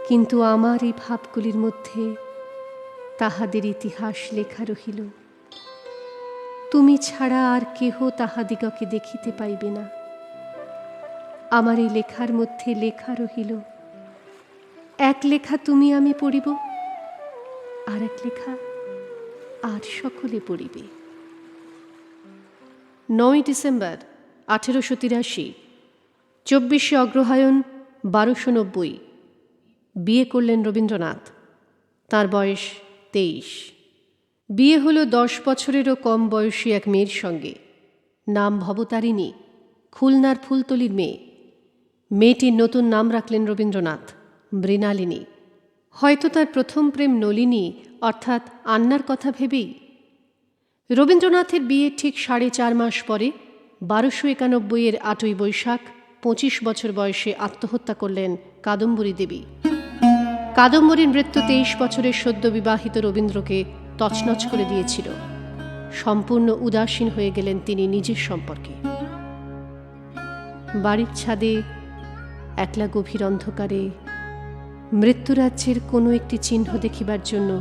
কিন্তু আমার এই ভাবগুলির মধ্যে তাহাদের ইতিহাস লেখা রহিল। তুমি ছাড়া আর কেহ তাহাদিগকে দেখিতে পাইবে না। আমার এই লেখার মধ্যে লেখা রহিল, এক লেখা তুমি আমি পড়িব, আর এক লেখা আর সকলে পড়িবে। 9 ডিসেম্বর 1883, 24শে অগ্রহায়ণ 1290 বিয়ে করলেন রবীন্দ্রনাথ। তার বয়স 23। বিয়ে হলো 10 বছরেরও কম বয়সী এক মেয়ের সঙ্গে। নাম ভবতারিণী, খুলনার ফুলতলির মেয়ে। মেয়েটির নতুন নাম রাখলেন রবীন্দ্রনাথ, মৃণালিনী। হয়তো তার প্রথম প্রেম নলিনী অর্থাৎ আন্নার কথা ভেবেই। রবীন্দ্রনাথের বিয়ে ঠিক 4.5 মাস পরে 1291 8ই বৈশাখ 25 বছর বয়সে আত্মহত্যা করলেন কাদম্বরী দেবী। কাদম্বরীর মৃত্যু 23 বছরের সদ্য বিবাহিত রবীন্দ্রকে তছনছ করে দিয়েছিল। সম্পূর্ণ উদাসীন হয়ে গেলেন তিনি নিজের সম্পর্কে। বাড়ির ছাদে একলা গভীর অন্ধকারে মৃত্যুরাজ্যের কোনো একটি চিহ্ন দেখিবার জন্য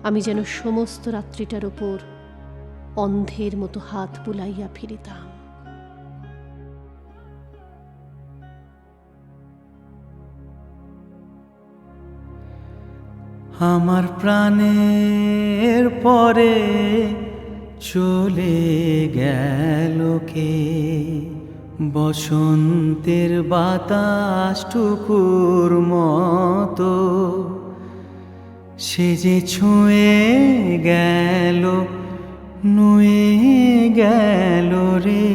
আমি যেন সমস্ত রাত্রিটার ওপর অন্ধের মতো হাত বুলাইয়া ফিরিতাম। আমার প্রাণের পরে চলে গেল কে, বসন্তের বাতাস টুকুর মতো সে যে ছুঁয়ে গেল, নুয়ে গেল রে।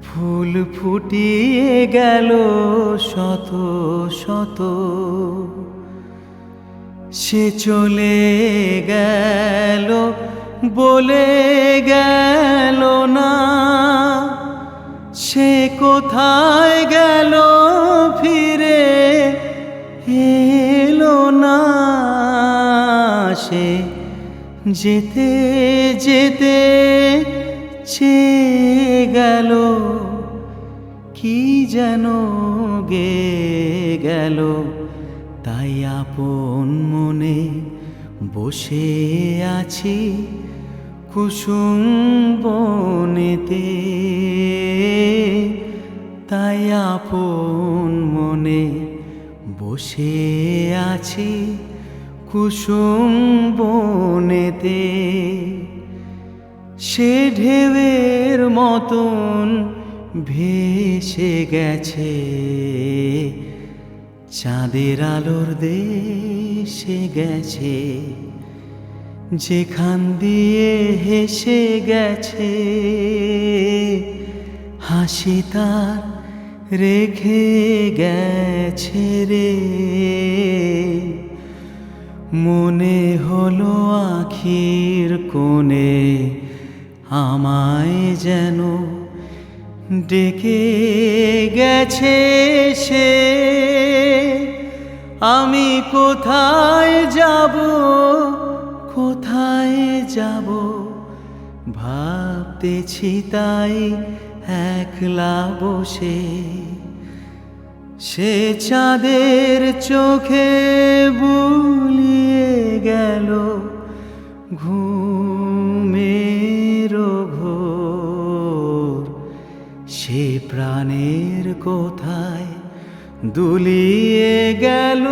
ফুল ফুটিয়ে গেল শত শত, সে চলে গেল বলে গেল না, সে কোথায় গেল ফিরে এলো না। সে যেতে যেতে চেয়ে গেল, কি যেন গেয়ে গেল। তাই আপন মনে বসে আছি কুসুম বনেতে, তাই আপন মনে বসে আছি কুসুম বনেতে। সে ঢেউয়ের মতন ভেসে গেছে চাঁদের আলোর দেশে গেছে, যেখান দিয়ে হেসে গেছে হাসি তার রেখে গেছে রে। মনে হলো আখির কোণে আমায় যেন ডেকে গেছে সে। আমি কোথায় যাব, কোথায় যাব ভাবতেছি তাই একলা বসে। সে চাঁদের চোখে বুলিয়ে গেল ঘুমের ঘোর। সে প্রাণের কোথায় দুলিয়ে গেল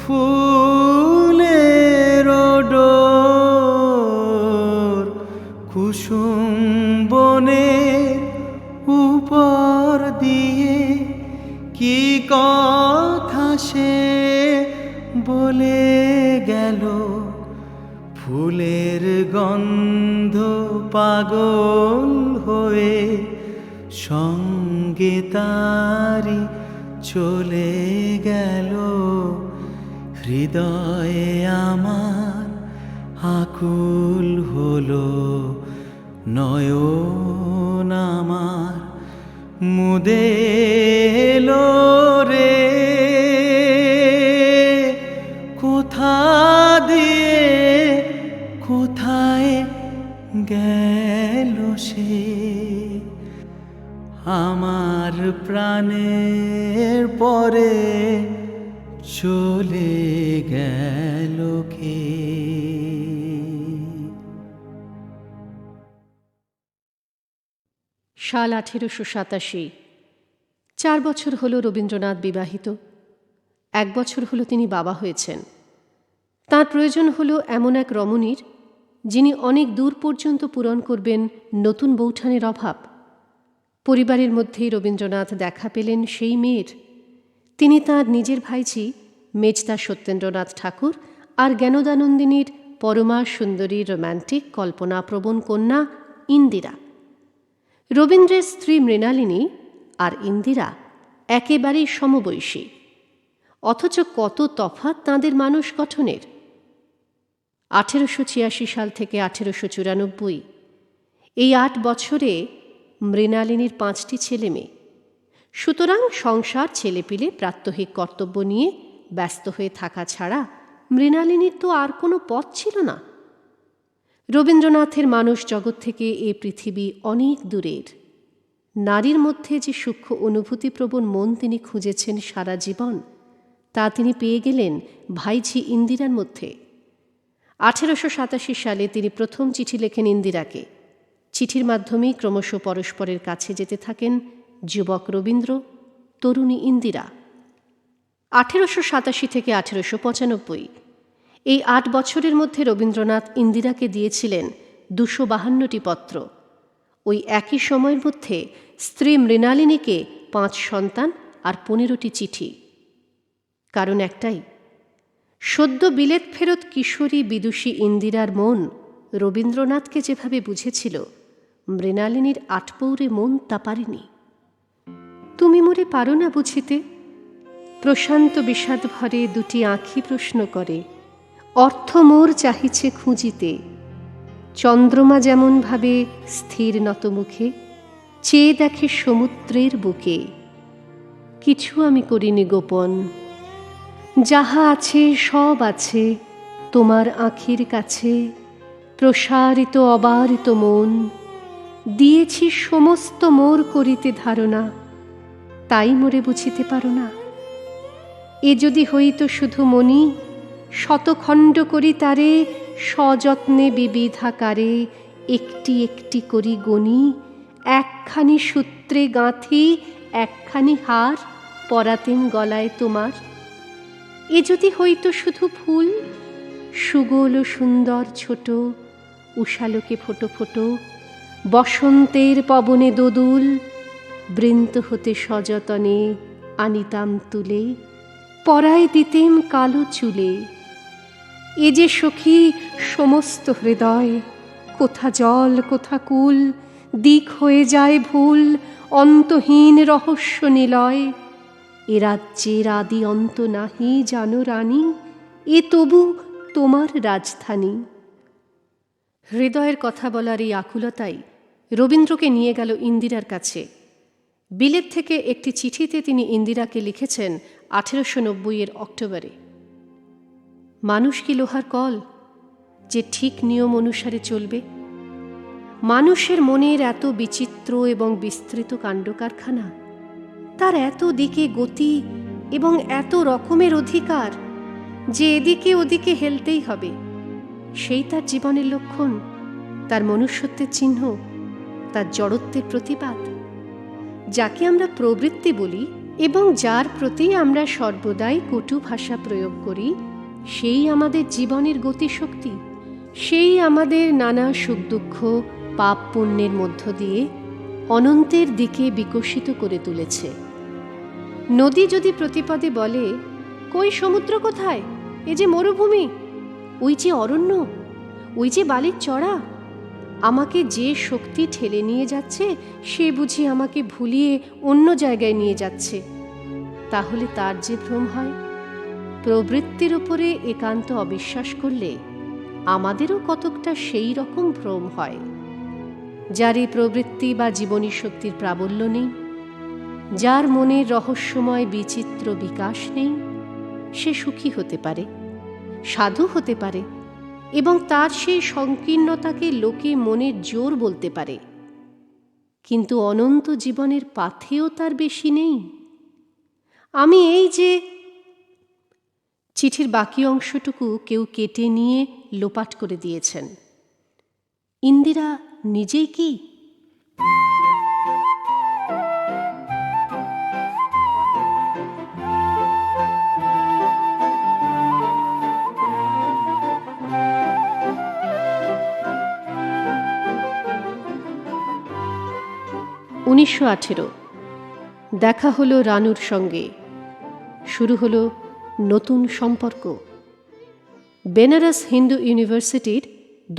ফুলের ডোর। কুসুম বনের উপর দিয়ে কি কথা সে বলে গেল। ফুলের গন্ধ পাগল হয়ে সঙ্গে তারি চলে গেল। হৃদয়ে আমার আকুল হলো, নয়ন আমার মুদে এলো রে। কোথা দিয়ে কোথায় গেল গেল সে আমার প্রাণের পরে চলে গেল কে? সাল 1887। 4 বছর হলো রবীন্দ্রনাথ বিবাহিত। 1 বছর হলো তিনি বাবা হয়েছেন। তার প্রয়োজন হলো এমন এক রমণীর যিনি অনেক দূর পর্যন্ত পূরণ করবেন নতুন বৌঠানের অভাব। পরিবারের মধ্যেই রবীন্দ্রনাথ দেখা পেলেন সেই মেয়ের। তিনি তাঁর নিজের ভাইঝি মেজদা সত্যেন্দ্রনাথ ঠাকুর আর জ্ঞানদানন্দিনীর পরমা সুন্দরী রোম্যান্টিক কল্পনাপ্রবণ কন্যা ইন্দিরা। রবীন্দ্রের স্ত্রী মৃণালিনী আর ইন্দিরা একেবারেই সমবয়সী, অথচ কত তফাৎ তাঁদের মানুষ গঠনের। 1886 সাল থেকে 1894, এই 8 বছরে মৃণালিনীর 5টি ছেলে মেয়ে। সুতরাং সংসার, ছেলেপিলে, প্রাত্যহিক কর্তব্য নিয়ে ব্যস্ত হয়ে থাকা ছাড়া মৃণালিনীর তো আর কোনো পথ ছিল না। রবীন্দ্রনাথের মানস জগৎ থেকে এ পৃথিবী অনেক দূরের। নারীর মধ্যে যে সূক্ষ্ম অনুভূতিপ্রবণ মন তিনি খুঁজেছেন সারা জীবন, তা তিনি পেয়ে গেলেন ভাইঝি ইন্দিরার মধ্যে। 1887 সালে তিনি প্রথম চিঠি লেখেন ইন্দিরাকে। চিঠির মাধ্যমেই ক্রমশ পরস্পরের কাছে যেতে থাকেন যুবক রবীন্দ্র, তরুণী ইন্দিরা। 1887 থেকে 1895, এই 8 বছরের মধ্যে রবীন্দ্রনাথ ইন্দিরাকে দিয়েছিলেন 252টি পত্র। ওই একই সময়ের মধ্যে স্ত্রী মৃণালিনীকে 5 সন্তান আর 15টি চিঠি। কারণ একটাই, সদ্য বিলেত ফেরত কিশোরী বিদুষী ইন্দিরার মন রবীন্দ্রনাথকে যেভাবে বুঝেছিল, মৃণালিনীর 8 পৌরে মন তা পারেনি। তুমি মোরে পারো না বুঝিতে, প্রশান্ত বিষাদ ভরে দুটি আঁখি প্রশ্ন করে, অর্থ মোর চাহিছে খুঁজিতে। চন্দ্রমা যেমন ভাবে স্থির নত মুখে, চেয়ে দেখে সমুদ্রের বুকে। কিছু আমি করিনি গোপন, যাহা আছে সব আছে তোমার আঁখির কাছে। প্রসারিত অবারিত মন, দিয়েছি সমস্ত মোর করিতে ধারণা, তাই মোরে বুঝিতে পারো না। এ যদি হইত শুধু মনি, শতখণ্ড করি তারে সযত্নে বিবিধাকারে, একটি একটি করি গণি। একখানি সূত্রে গাঁথি একখানি হার, পরাতেম গলায় তোমার। এ যদি হইত শুধু ফুল, সুগোল সুন্দর ছোট, উষালোকে ফোটো ফোটো, বসন্তের পবনে দোদুল, বৃন্ত হতে সযতনে আনিতাম তুলে, পরায় দিতেম কালো চুলে। এ যে সখী সমস্ত হৃদয়, কোথা জল কোথা কুল, দিক হয়ে যায় ভুল, অন্তহীন রহস্য নিলয়। এ রাজ্যের আদি অন্ত নাহি জানো রানী, এ তবু তোমার রাজধানী। হৃদয়ের কথা বলার এই আকুলতাই রবীন্দ্রকে নিয়ে গেল ইন্দিরার কাছে। বিলেত থেকে একটি চিঠিতে তিনি ইন্দিরাকে লিখেছেন 1890 অক্টোবরে, মানুষ কি লোহার কল যে ঠিক নিয়ম অনুসারে চলবে? মানুষের মনের এত বিচিত্র এবং বিস্তৃত কাণ্ডকারখানা, তার এত দিকে গতি এবং এত রকমের অধিকার যে এদিকে ওদিকে হেলতেই হবে। সেই তার জীবনের লক্ষণ, তার মনুষ্যত্বের চিহ্ন, তার জড়ত্বের প্রতিপাদ। যাকে আমরা প্রবৃত্তি বলি এবং যার প্রতি আমরা সর্বদাই কটু ভাষা প্রয়োগ করি, সেই আমাদের জীবনের গতিশক্তি, সেই আমাদের নানা সুখ দুঃখ পাপ পুণ্যের মধ্য দিয়ে অনন্তের দিকে বিকশিত করে তুলেছে। নদী যদি প্রতিপদে বলে, কই সমুদ্র কোথায়, এ যে মরুভূমি, ওই যে অরণ্য, ওই যে বালির চড়া, আমাকে যে শক্তি ঠেলে নিয়ে যাচ্ছে সে বুঝি আমাকে ভুলিয়ে অন্য জায়গায় নিয়ে যাচ্ছে, তাহলে তার যে ভ্রম হয়। প্রবৃত্তির উপরে একান্ত অবিশ্বাস করলে আমাদেরও কতকটা সেই রকম ভ্রম হয়। যার এই প্রবৃত্তি বা জীবনী শক্তির প্রাবল্য নেই, যার মনের রহস্যময় বিচিত্র বিকাশ নেই, সে সুখী হতে পারে, সাধু হতে পারে, এবং তার সেই সংকীর্ণতাকে লোকে মনের জোর বলতে পারে, কিন্তু অনন্ত জীবনের পাথেও তার বেশি নেই। আমি এই যে চিঠির বাকি অংশটুকু কেউ কেটে নিয়ে লোপাট করে দিয়েছেন। ইন্দিরা নিজেই কি? –1918 দেখা হলো রানুর সঙ্গে, শুরু হলো নতুন সম্পর্ক। বেনারস হিন্দু ইউনিভার্সিটির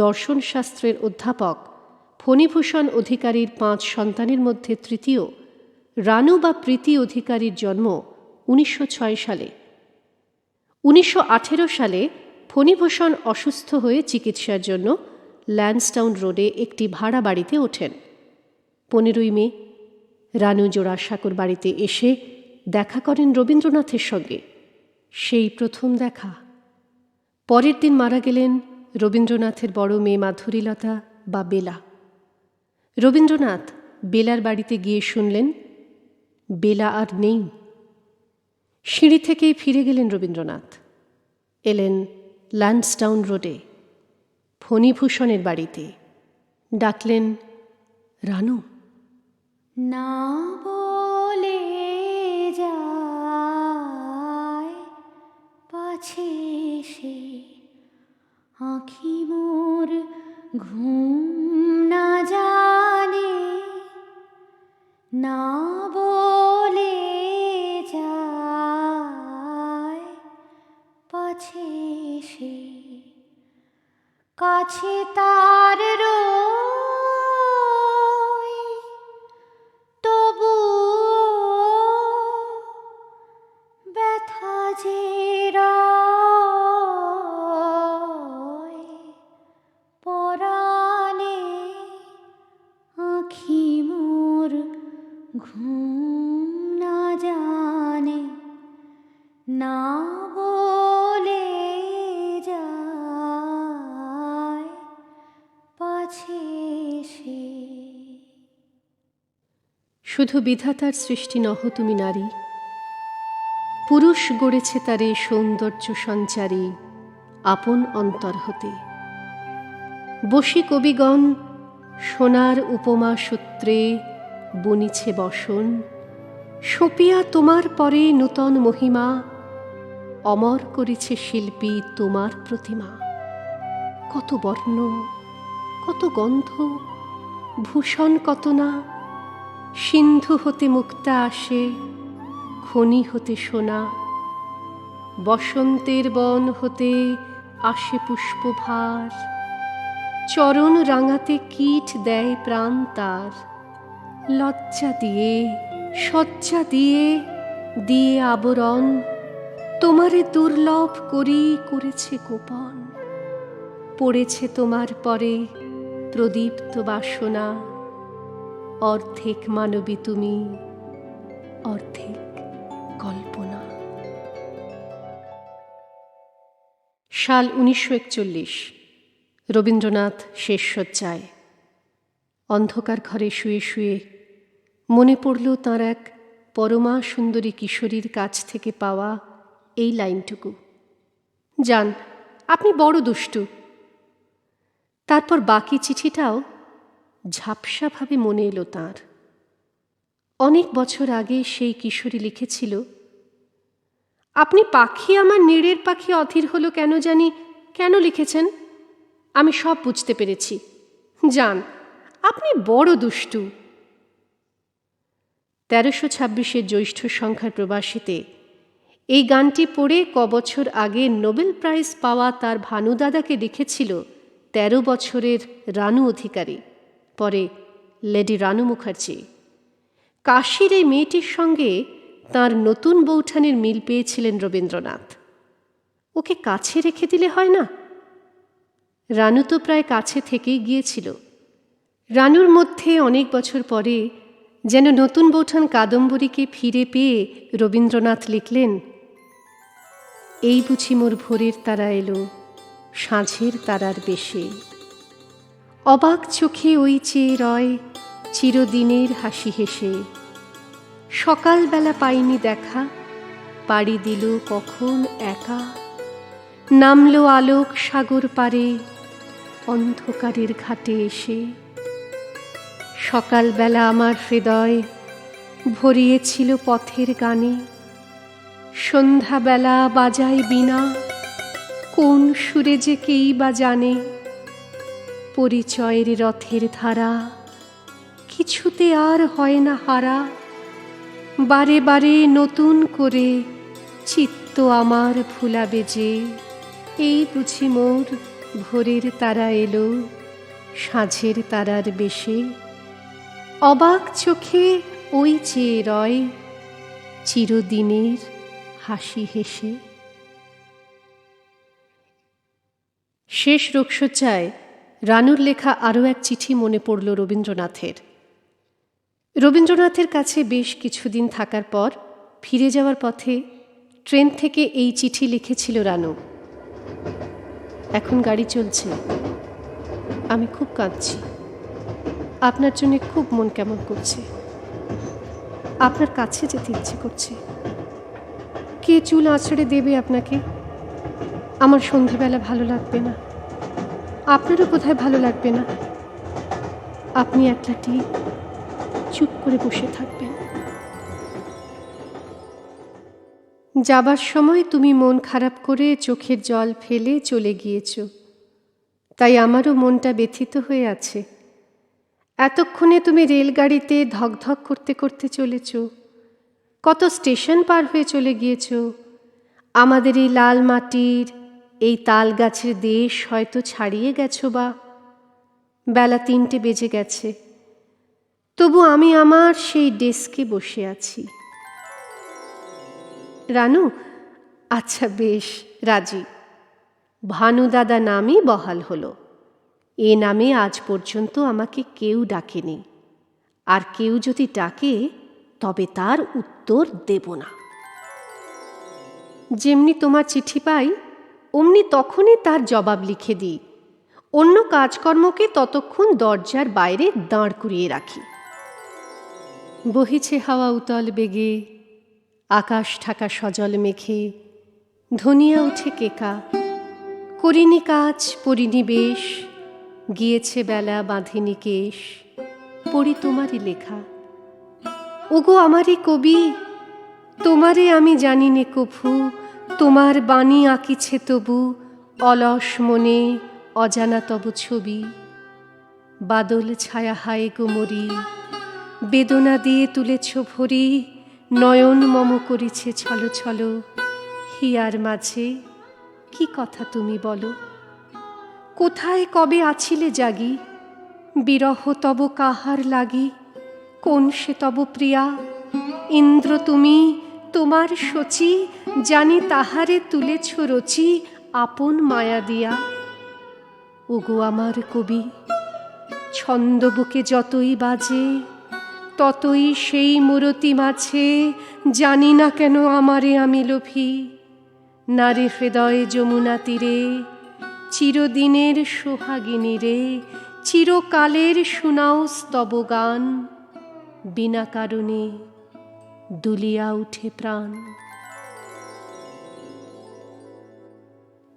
দর্শনশাস্ত্রের অধ্যাপক ফণীভূষণ অধিকারীর 5 সন্তানের মধ্যে তৃতীয় রানু বা প্রীতি অধিকারীর জন্ম 1906 সালে। 1918 সালে ফণীভূষণ অসুস্থ হয়ে চিকিৎসার জন্য ল্যান্সডাউন রোডে একটি ভাড়া বাড়িতে ওঠেন। 15ই মে রানু জোড়াসাঁকোর বাড়িতে এসে দেখা করেন রবীন্দ্রনাথের সঙ্গে। সেই প্রথম দেখা। পরের দিন মারা গেলেন রবীন্দ্রনাথের বড় মেয়ে মাধুরীলতা বা বেলা। রবীন্দ্রনাথ বেলার বাড়িতে গিয়ে শুনলেন বেলা আর নেই। সিঁড়ি থেকেই ফিরে গেলেন রবীন্দ্রনাথ, এলেন ল্যান্সডাউন রোডে ফণীভূষণের বাড়িতে, ডাকলেন রানু। না বলে যায় পাছে সে আঁখি মোর ঘুম না জানে, না বলে যায় পাছে সে কাছে তার রই, তবু ব্যথা যে রয় পরাণে, আঁখি মোর ঘুম না জানে, না বলে যায় পাছে সে। শুধু বিধাতার সৃষ্টি নহ তুমি নারী, পুরুষ গড়েছে তারে সৌন্দর্য সঞ্চারী আপন অন্তর হতে। বসি কবিগণ সোনার উপমা সূত্রে বনিছে বসন, সপিয়া তোমার পরে নূতন মহিমা, অমর করেছে শিল্পী তোমার প্রতিমা। কত বর্ণ, কত গন্ধ, ভূষণ কত না, সিন্ধু হতে মুক্তা আসে, খনি হতে সোনা। বসন্তের বন হতে আসে পুষ্পভার, চরণ রাঙাতে কীট দেয় প্রাণ তার। লজ্জা দিয়ে সজ্জা দিয়ে দিয়ে আবরণ, তোমারে দুর্লভ করি করেছে গোপন। পড়েছে তোমার পরে প্রদীপ্ত বাসনা, অর্ধেক মানবী তুমি, অর্ধেক কল্পনা। সাল 1941। রবীন্দ্রনাথ শেষ শয্যায়। অন্ধকার ঘরে শুয়ে শুয়ে মনে পড়ল তাঁর এক পরমা সুন্দরী কিশোরীর কাছ থেকে পাওয়া এই লাইনটুকু, যান আপনি বড় দুষ্টু। তারপর বাকি চিঠিটাও ঝাপসাভাবে মনে এলো তাঁর। অনেক বছর আগে সেই কিশোরী লিখেছিল, আপনি পাখি আমার নীড়ের পাখি অধীর হলো কেন জানি, কেন লিখেছেন আমি সব বুঝতে পেরেছি। যান আপনি বড় দুষ্টু। 1326 জ্যৈষ্ঠ সংখ্যার প্রবাসীতে এই গানটি পড়ে কবছর আগে নোবেল প্রাইজ পাওয়া তার ভানুদাদাকে লিখেছিল 13 বছরের রানু অধিকারী, পরে লেডি রানু মুখার্জি। কাশীর এই মেয়েটির সঙ্গে তাঁর নতুন বৌঠানের মিল পেয়েছিলেন রবীন্দ্রনাথ। ওকে কাছে রেখে দিলে হয় না? রানু তো প্রায় কাছে থেকেই গিয়েছিল। রানুর মধ্যে অনেক বছর পরে যেন নতুন বৌঠান কাদম্বরীকে ফিরে পেয়ে রবীন্দ্রনাথ লিখলেন, এই বুঝি মোর ভোরের তারা এলো, সাঁঝের তারার বেশে। অবাক চোখে ওই চেয়ে রয় চিরদিনের হাসি হেসে। সকালবেলা পাইনি দেখা, পাড়ি দিল কখন একা। নামলো আলোক সাগর পারে, অন্ধকারের ঘাটে এসে। সকালবেলা আমার হৃদয় ভরিয়েছিল পথের গানে। সন্ধ্যাবেলা বাজায় বীণা, কোন সুরে যে কেই বা জানে। পরিচয়ের রথের ধারা কিছুতে আর হয় না হারা। বারে বারে নতুন করে চিত্ত আমার ভুলাবে যে। এই বুঝি মোর ভোরের তারা এলো সাঁঝের তারার বেশে। অবাক চোখে ওই চেয়ে রয় চিরদিনের হাসি হেসে। শেষ রোগশয্যায় রানুর লেখা আরও এক চিঠি মনে পড়ল রবীন্দ্রনাথের। রবীন্দ্রনাথের কাছে বেশ কিছুদিন থাকার পর ফিরে যাওয়ার পথে ট্রেন থেকে এই চিঠি লিখেছিল রানু। এখন গাড়ি চলছে, আমি খুব কাঁদছি। আপনার জন্য খুব মন কেমন করছে, আপনার কাছে যেতে ইচ্ছে করছে। কে চুল আঁচড়ে দেবে আপনাকে? আমার সন্ধেবেলা ভালো লাগবে না, আপনারও কোথায় ভালো লাগবে না। আপনি একলাটি চুপ করে বসে থাকবেন। যাবার সময় তুমি মন খারাপ করে চোখের জল ফেলে চলে গিয়েছ, তাই আমারও মনটা ব্যথিত হয়ে আছে। এতক্ষণে তুমি রেলগাড়িতে ধকধক করতে করতে চলেছ, কত স্টেশন পার হয়ে চলে গিয়েছ। আমাদের এই লাল মাটির এই তাল গাছের দেশ হয়তো ছাড়িয়ে গেছ, বা বেলা 3টে বেজে গেছে। তবু আমি আমার সেই ডেস্কে বসে আছি। রানু, আচ্ছা বেশ, রাজি। ভানুদাদা নামই বহাল হলো। এ নামে আজ পর্যন্ত আমাকে কেউ ডাকেনি, আর কেউ যদি ডাকে তবে তার উত্তর দেব না। যেমনি তোমার চিঠি পাই অমনি তখনই তার জবাব লিখে দিই। অন্য কাজকর্মকে ততক্ষণ দরজার বাইরে দাঁড় করিয়ে রাখি। বহিছে হাওয়া উতল বেগে, আকাশ ঢাকা সজল মেঘে। ধনিয়া উঠে কেকা, করিনি কাজ পরিনি বেশ। গিয়েছে বেলা বাঁধিনি কেশ, পড়ি তোমারই লেখা। ওগো আমারই কবি, তোমারে আমি জানি নে কভু। তোমার বাণী আঁকিছে তবু অলস মনে অজানা তব ছবি। বাদল ছায়া হায় গোমরি, বেদনা দিয়ে তুলেছ ভরি। নয়ন মম করিছে ছল ছল, হিয়ার মাঝে কি কথা তুমি বলো। কোথায় কবে আছিলে জাগি, বিরহ তব কাহার লাগি। কোন সে তব প্রিয়া, ইন্দ্র তুমি তোমার শচী। জানি তাহারে তুলেছ রচি আপন মায়া দিয়া। ওগো আমার কবি, ছন্দ বুকে যতই বাজে ততই সেই মূরতি মাঝে। জানি না কেন আমারে আমি লোভী। নারী হৃদয়ে যমুনা তীরে, চিরদিনের সোহাগিনী রে। চিরকালের শুনাও স্তব গান, বিনা কারণে দুলিয়া উঠে প্রাণ।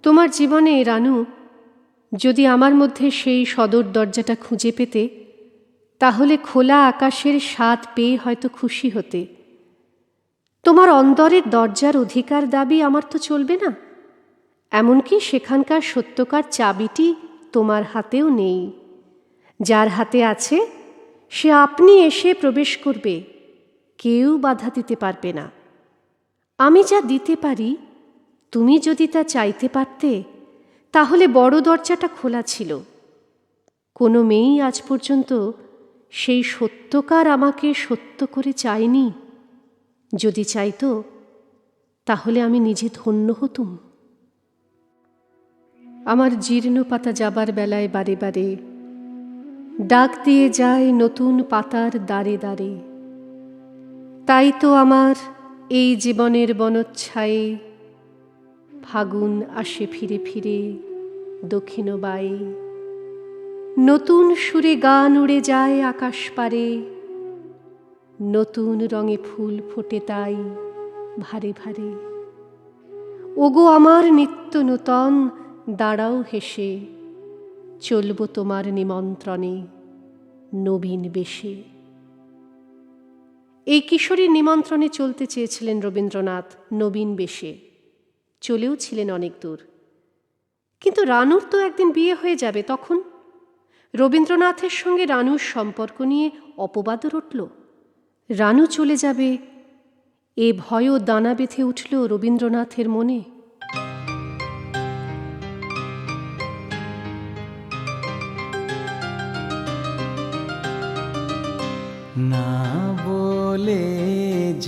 তোমার জীবনে রানু যদি আমার মধ্যে সেই সদর দরজাটা খুঁজে পেতে, তাহলে খোলা আকাশের স্বাদ পেয়ে হয়তো খুশি হতে। তোমার অন্তরের দরজার অধিকার দাবি আমার তো চলবে না, এমনকি সেখানকার সত্যকার চাবিটি তোমার হাতেও নেই। যার হাতে আছে সে আপনি এসে প্রবেশ করবে, কেউ বাধা দিতে পারবে না। আমি যা দিতে পারি তুমি যদি তা চাইতে পারতে, তাহলে বড় দরজাটা খোলা ছিল। কোনো মেয়েই আজ পর্যন্ত সেই সত্যকার আমাকে সত্য করে চায়নি। যদি চাইতো তাহলে আমি নিজে ধন্য হতুম। আমার জীর্ণ পাতা যাবার বেলায় বারে বারে ডাক দিয়ে যায় নতুন পাতার দ্বারে দ্বারে। তাই তো আমার এই জীবনের বনচ্ছায়ে ফাগুন আসে ফিরে ফিরে। দক্ষিণ বায়ে। নতুন সুরে গান উড়ে যায় আকাশ পারে, নতুন রঙে ফুল ফোটে তাই ভারে ভারে। ওগো আমার নিত্য নূতন, দাঁড়াও হেসে, চলব তোমার নিমন্ত্রণে নবীন বেশে। এই কিশোরীর নিমন্ত্রণে চলতে চেয়েছিলেন রবীন্দ্রনাথ নবীন বেশে, চলেও ছিলেন অনেক দূর। কিন্তু রানুর তো একদিন বিয়ে হয়ে যাবে, তখন রবীন্দ্রনাথের সঙ্গে রানুর সম্পর্ক নিয়ে অপবাদও রটল। রানু চলে যাবে, এ ভয়ও দানা বেঁধে উঠল রবীন্দ্রনাথের মনে। না বলে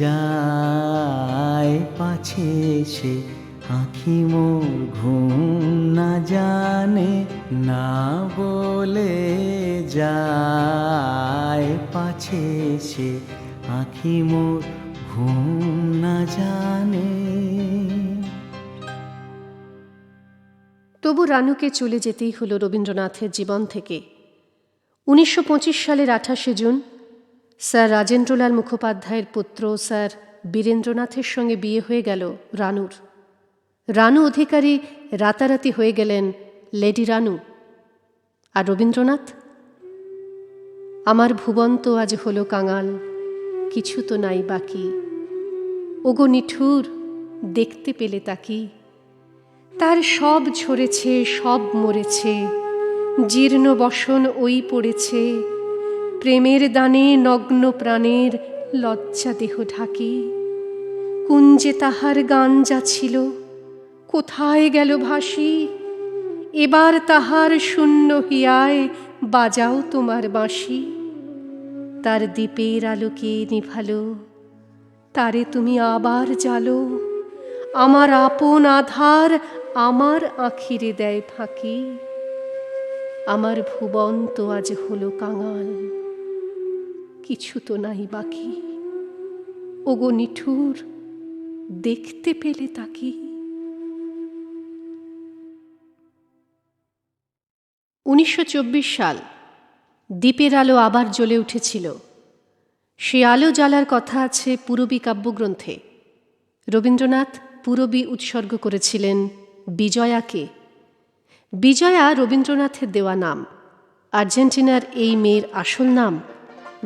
যায় পাছে সে, আঁখি মোর ঘুম না জানে। না বলে যায় পাছে সে, আঁখি মোর ঘুম না জানে। তবু রানুকে চলে যেতেই হলো রবীন্দ্রনাথের জীবন থেকে। 1925 সালের 28শে জুন স্যার রাজেন্দ্রলাল মুখোপাধ্যায়ের পুত্র স্যার বীরেন্দ্রনাথের সঙ্গে বিয়ে হয়ে গেল রানুর। রানু অধিকারী রাতারাতি হয়ে গেলেন লেডি রানু। আর রবীন্দ্রনাথ? আমার ভুবন তো আজ হলো কাঙাল, কিছু তো নাই বাকি। ওগো নিঠুর, দেখতে পেলে তাকি। তার সব ঝরেছে, সব মরেছে, জীর্ণ বসন ওই পড়েছে। প্রেমের দানে নগ্ন প্রাণের লজ্জা দেহ ঢাকি। কুঞ্জে তাহার গান যা ছিল, কোথায় গেল ভাসি। এবার তাহার শূন্য হিয়ায় বাজাও তোমার বাঁশি। তার দ্বীপের আলোকে নিভালো, তারে তুমি আবার জ্বালো। আমার আপন আধার আমার আখিরে দেয় ফাঁকি। আমার ভুবন তো আজ হলো কাঙাল, কিছু তো নাই বাকি। ওগো নিঠুর, দেখতে পেলে তাকি। 1924 সাল, দ্বীপের আলো আবার জ্বলে উঠেছিল। সে আলো জ্বালার কথা আছে পূরবী কাব্যগ্রন্থে। রবীন্দ্রনাথ পূরবী উৎসর্গ করেছিলেন বিজয়াকে। বিজয়া রবীন্দ্রনাথের দেওয়া নাম। আর্জেন্টিনার এই মেয়ের আসল নাম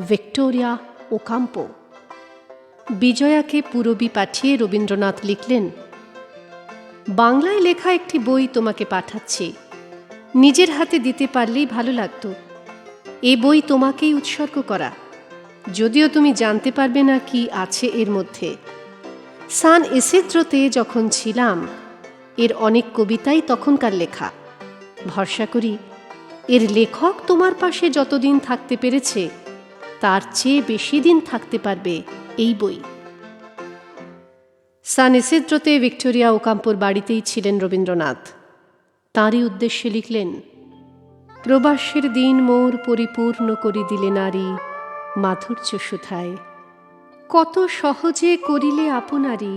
ভিক্টোরিয়া ওকাম্পো। বিজয়াকে পূরবী পাঠিয়ে রবীন্দ্রনাথ লিখলেন, বাংলায় লেখা একটি বই তোমাকে পাঠাচ্ছি, নিজের হাতে দিতে পারলেই ভালো লাগতো। এ বই তোমাকেই উৎসর্গ করা, যদিও তুমি জানতে পারবে না কি আছে এর মধ্যে। সান ইসিদ্রোতে যখন ছিলাম, এর অনেক কবিতাই তখনকার লেখা। ভরসা করি এর লেখক তোমার পাশে যতদিন থাকতে পেরেছে, তার চেয়ে বেশি দিন থাকতে পারবে এই বই। সান ইসিদ্রোতে ভিক্টোরিয়া ওকাম্পোর বাড়িতেই ছিলেন রবীন্দ্রনাথ। তাঁরই উদ্দেশ্যে লিখলেন, প্রবাসের দিন মোর পরিপূর্ণ করি দিলে নারী মাধুর্য সুধায়। কত সহজে করিলে আপনারি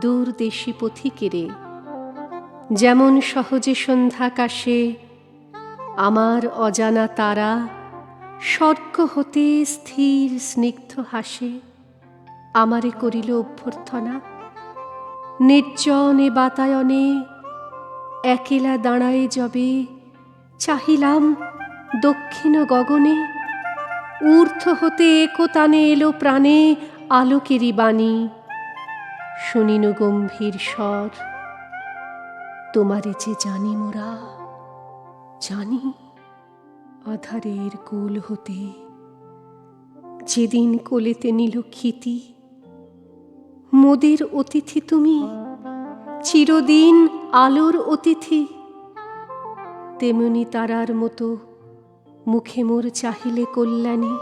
দূর দেশি পথিকেরে। যেমন সহজে সন্ধ্যাকাশে আমার অজানা তারা স্বর্গ হতে স্থির স্নিগ্ধ হাসে আমারে করিল অভ্যর্থনা। নির্জনে বাতায়নে একেলা দাঁড়ায়ে যবে চাহিলাম দক্ষিণ গগনে। ঊর্ধ্ব হতে একতানে এলো প্রাণে আলোকেরই বাণী। শুনিনু গম্ভীর স্বর, তোমারে যে জানি মোরা, জানি আধারের কোল হতে যেদিন কোলেতে নিল ক্ষিতি। মোদের অতিথি তুমি, চিরদিন আলোর অতিথি। তেমনি তারার মতো মুখে মোর চাহিলে কল্যাণী।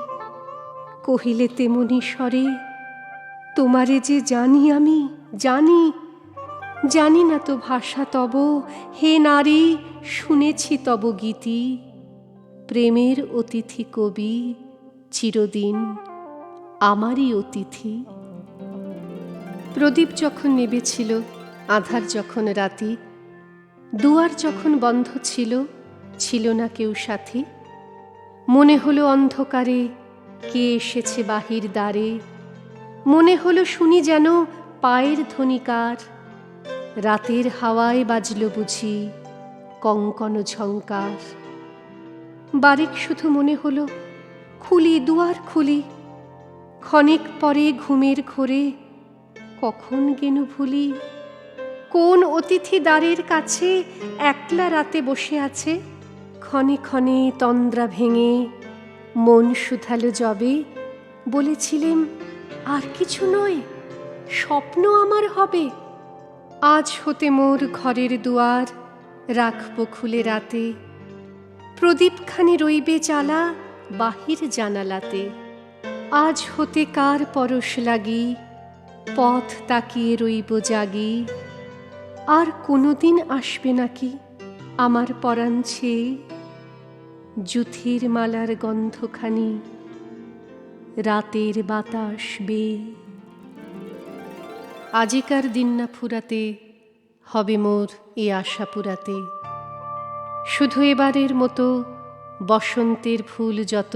কহিলে তেমনি স্বরে, তোমারে যে জানি আমি, জানি। জানি না তো ভাষা তব, হে নারী শুনেছি তব গীতি। প্রেমের অতিথি কবি চিরদিন আমারই অতিথি। প্রদীপ যখন নেবেছিল, আধার যখন রাতি, দুয়ার যখন বন্ধ ছিল, ছিল না কেউ সাথী, মনে হলো অন্ধকারে কে এসেছে বাহির দ্বারে, মনে হলো শুনি যেন পায়ের ধ্বনিকার, রাতের হাওয়ায় বাজল বুঝি কঙ্কন ঝঙ্কার। বারেক শুধু মনে হলো খুলি দুয়ার খুলি, ক্ষণিক পরে ঘুমের ঘোরে কখন গেনু ভুলি, কোন অতিথি দ্বারের কাছে একলা রাতে বসে আছে, ক্ষণে ক্ষণে তন্দ্রা ভেঙে মন শুধালো যবে, বলেছিলেম আর কিছু নয়, স্বপ্ন আমার হবে। আজ হতে মোর ঘরের দুয়ার রাখব খুলে রাতে, প্রদীপখানি রইবে জ্বালা বাহির জানালাতে। আজ হতে কার পরশ লাগি পথ তাকিয়ে রইব জাগি, আর কোনোদিন আসবে নাকি আমার পরাণ ছেয়ে, জুথির মালার গন্ধখানি রাতের বাতাস বেয়ে। আজিকার দিন না ফুরাতে হবে মোর এ আশা পুরাতে, শুধু এবারের মতো বসন্তের ফুল যত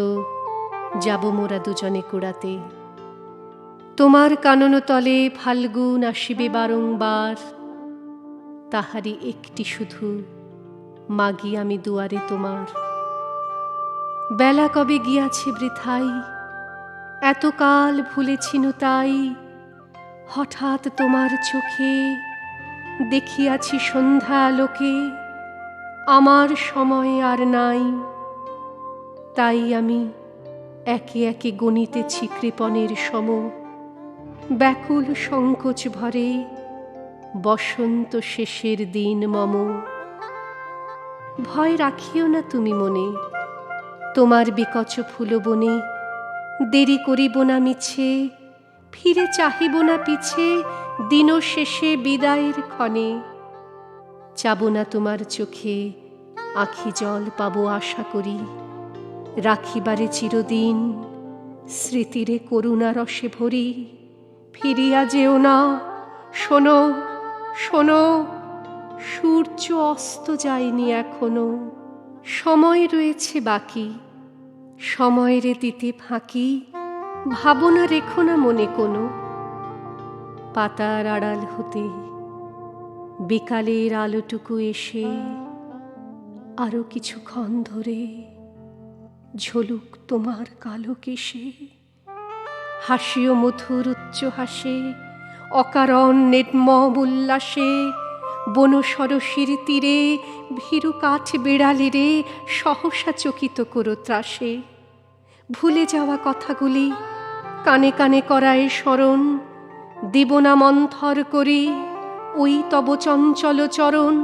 যাব মোরা দুজনে কুড়াতে। তোমার কানন তলে ফাল্গুন আসিবে বারংবার, তাহারি একটি শুধু মাগি আমি দুয়ারে তোমার। বেলা কবে গিয়াছে বৃথাই, এতকাল ভুলেছিনু তাই, হঠাৎ তোমার চোখে দেখিয়াছি সন্ধ্যা আলোকে, আমার সময় আর নাই। তাই আমি একে একে গণিতেছি কৃপণের সম, ব্যাকুল সংকোচ ভরে বসন্ত শেষের দিন মম। ভয় রাখিও না তুমি মনে, তোমার বিকচ ফুলবনে দেরি করিব না মিছে, ফিরে চাহিব না পিছে দিন শেষে বিদায়ের ক্ষণে। চাব না তোমার চোখে আখি জল পাবো আশা করি, রাখিবারে চিরদিন স্মৃতিরে করুণা রসে ভরি। ফিরিয়া যেও না, শোনো শোনো, সূর্য অস্ত যায়নি এখনো, সময় রয়েছে বাকি, সময়ের দিতে ফাঁকি, ভাবনা রেখো না মনে কোনো। পাতার আড়াল হতে বিকালের আলোটুকু এসে আরো কিছুক্ষণ ধরে ঝলুক তোমার কালো কেশে। হাসিও মধুর উচ্চ হাসে, অকারণ নির্মম উল্লাসে, বন সরসীর তীরে ভীরু কাঠ বিড়ালিরে সহসা চকিত করো ত্রাসে। ভুলে যাওয়া কথাগুলি কানে কানে করায় স্মরণ, দিব না মন্থর করি ওই তব চঞ্চল চরণ।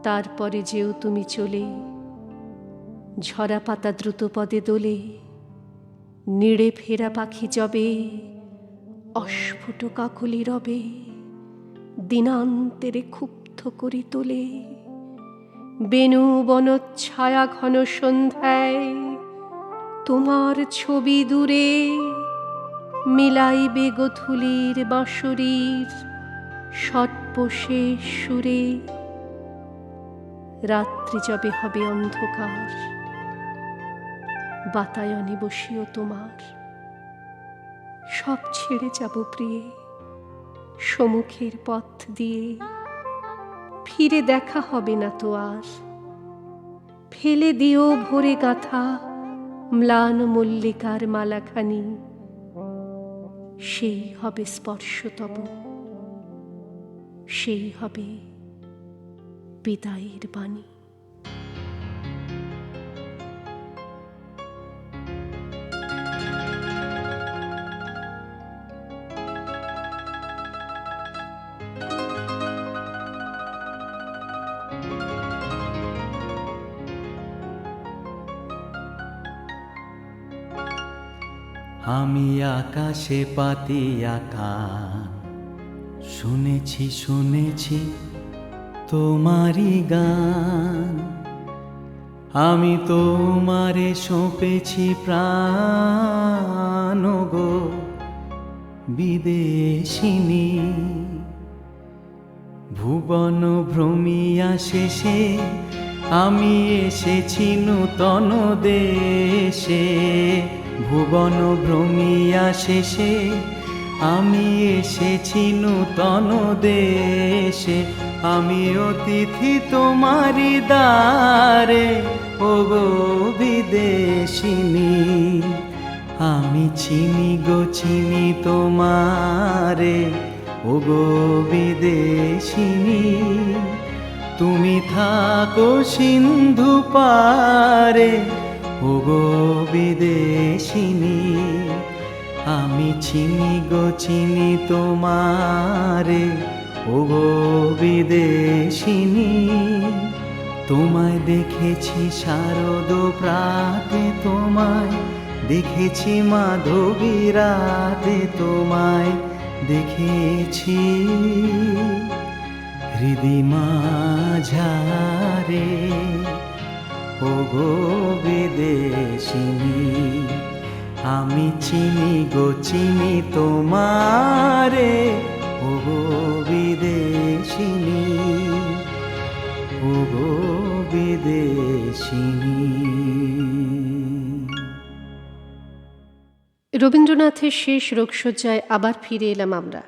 তারপরে যেও তুমি চলে, ঝরা পাতা দ্রুত পদে দোলে, নিড়ে ফেরা পাখি যবে অস্ফুট কাকলি রবে, দিনান্তেরে ক্ষুব্ধ করি তোলে। বেনু বনচ্ছায়া ঘন সন্ধ্যায় তোমার ছবি দূরে, মিলাইবে গোধূলির বাঁশরীর সর্বশেষ সুরে। রাত্রি যবে হবে অন্ধকার, বাতায়নে বসিও তোমার, সব ছেড়ে যাব প্রিয়ে সম্মুখের পথ দিয়ে। ফিরে দেখা হবে না তো আর, ফেলে দিও ভোরে গাঁথা ম্লান মল্লিকার মালাখানি, সেই হবে স্পর্শ তব, সেই হবে বিদায়ের বাণী। আমি আকাশে পাতিয়া কান, শুনেছি শুনেছি তোমারই গান। আমি তোমারে সঁপেছি প্রাণ গো বিদেশিনী, ভুবন ভ্রমিয়া শেষে আমি এসেছি নূতন দেশে, ভুবন ভ্রমিয়া শেষে আমি এসেছি নূতন দেশে। আমি অতিথি তোমারি দ্বারে, ওগো বিদেশিনী। আমি চিনি গো চিনি তোমারে, ওগো বিদেশিনী। তুমি থাকো সিন্ধু পারে, ওগো বিদেশিনী। আমি চিনি গো চিনি তোমারে, ওগো বিদেশিনী। তোমায় দেখেছি শারদ প্রাতে, তোমায় দেখেছি মাধবী রাতে, তোমায় দেখেছি হৃদি মাঝারে, ওগো বিদেশিনী। আমি চিনি গো চিনি তোমারে, ওগো বিদেশিনী, ওগো বিদেশিনী। রবীন্দ্রনাথের শেষ রোগশয্যায় আবার ফিরে এলাম আমরা।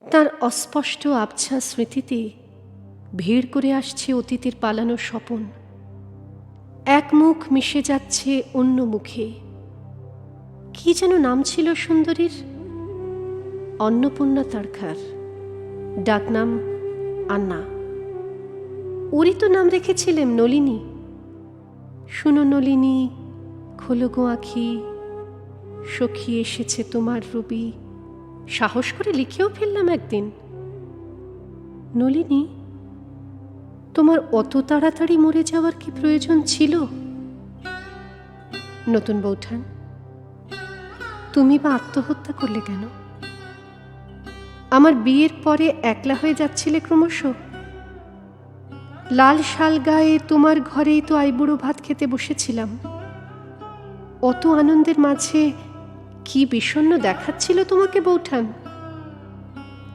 তার অস্পষ্ট আবছা স্মৃতিতে ভিড় করে আসছে অতীতের পালানো স্বপন। এক মুখ মিশে যাচ্ছে অন্য মুখে। কি যেন নাম ছিল সুন্দরীর? অন্নপূর্ণা তারখার, ডাকনাম আন্না। ওরই তো নাম রেখেছিলেন নলিনী। শুনো নলিনী, খোলো গো আঁখি, সখী এসেছে তোমার রবি। সাহস করে লিখেও ফেললাম একদিন। নলিনী, তোমার অত তাড়াতাড়ি মরে যাওয়ার কি প্রয়োজন ছিল? নতুন বৌঠান, তুমি বা আত্মহত্যা করলে কেন? আমার বিয়ের পরে একলা হয়ে যাচ্ছিলে ক্রমশ। লাল শাল গায়ে তোমার ঘরেই তো আইবুড়ো ভাত খেতে বসেছিলাম। অত আনন্দের মাঝে কি বিষণ্ণ দেখাচ্ছিল তোমাকে বৌঠান?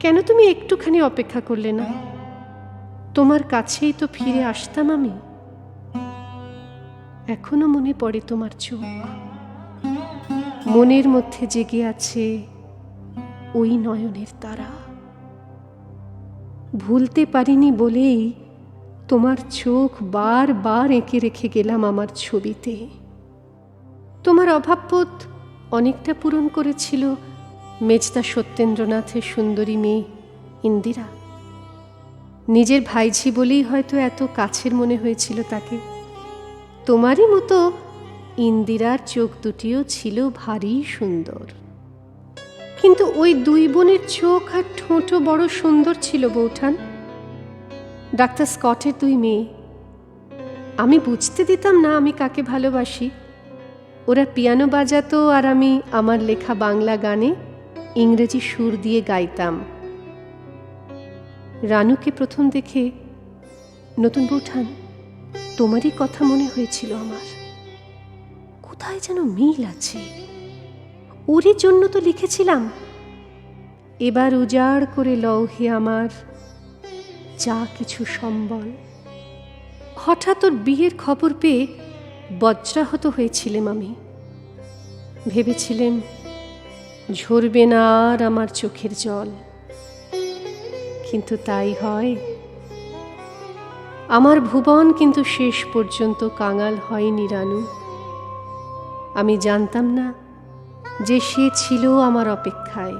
কেন তুমি একটুখানি অপেক্ষা করলে না? তোমার কাছেই তো ফিরে আসতাম আমি। এখনো মনে পড়ে তোমার চোখ। মনের মধ্যে জেগে আছে ওই নয়নের তারা। ভুলতে পারিনি বলেই তোমার চোখ বারবার এঁকে রেখে গেলাম আমার ছবিতে। তোমার অভাববোধ অনেকটা পূরণ করেছিল মেজদা সত্যেন্দ্রনাথের সুন্দরী মেয়ে ইন্দিরা। নিজের ভাইঝি বলেই হয়তো এত কাছের মনে হয়েছিল তাকে। তোমারই মতো ইন্দিরার চোখ দুটিও ছিল ভারী সুন্দর। কিন্তু ওই দুই বোনের চোখ আর ঠোঁটও বড় সুন্দর ছিল বৌঠান। ডাক্তার স্কটের দুই মেয়ে। আমি বুঝতে দিতাম না আমি কাকে ভালোবাসি। ওরা পিয়ানো বাজাতো আর আমি আমার লেখা বাংলা গানে ইংরেজি সুর দিয়ে গাইতাম। রানুকে প্রথম দেখে নতুন বৌঠান তোমারই কথা মনে হয়েছিল আমার। কোথায় যেন মিল আছে। ওরই জন্য তো লিখেছিলাম, এবার উজাড় করে লও হে আমার যা কিছু সম্বল। হঠাৎ ওর বিয়ের খবর পেয়ে বজ্রাহত হয়েছিলাম আমি। ভেবেছিলেন ঝরবে না আর আমার চোখের জল। কিন্তু তাই হয়? আমার ভুবন কিন্তু শেষ পর্যন্ত কাঙাল হয়নি রানু। আমি জানতাম না যে সে ছিল আমার অপেক্ষায়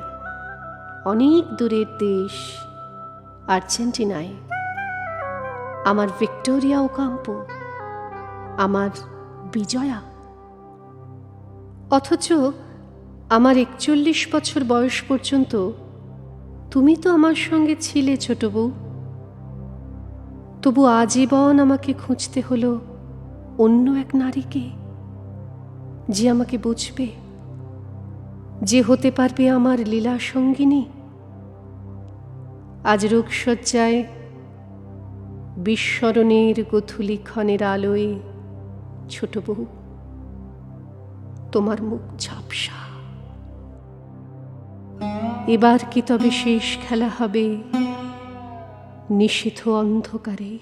অনেক দূরের দেশ আর্জেন্টিনায়। আমার ভিক্টোরিয়া ওকাম্পো, আমার বিজয়া। অথচ আমার 41 বছর বয়স পর্যন্ত তুমি তো আমার সঙ্গে ছিলে ছোট বউ। তবু আজীবন আমাকে খুঁজতে হলো অন্য এক নারীকে, যে আমাকে বুঝবে, যে হতে পারবে আমার লীলা সঙ্গিনী। আজ রোগশয্যায় বিস্মরণের গোথুলিক্ষণের আলোয় ছোট বউ তোমার মুখ ঝাপসা। এবার কি তবে শেষ খেলা হবে নিষিদ্ধ অন্ধকারে।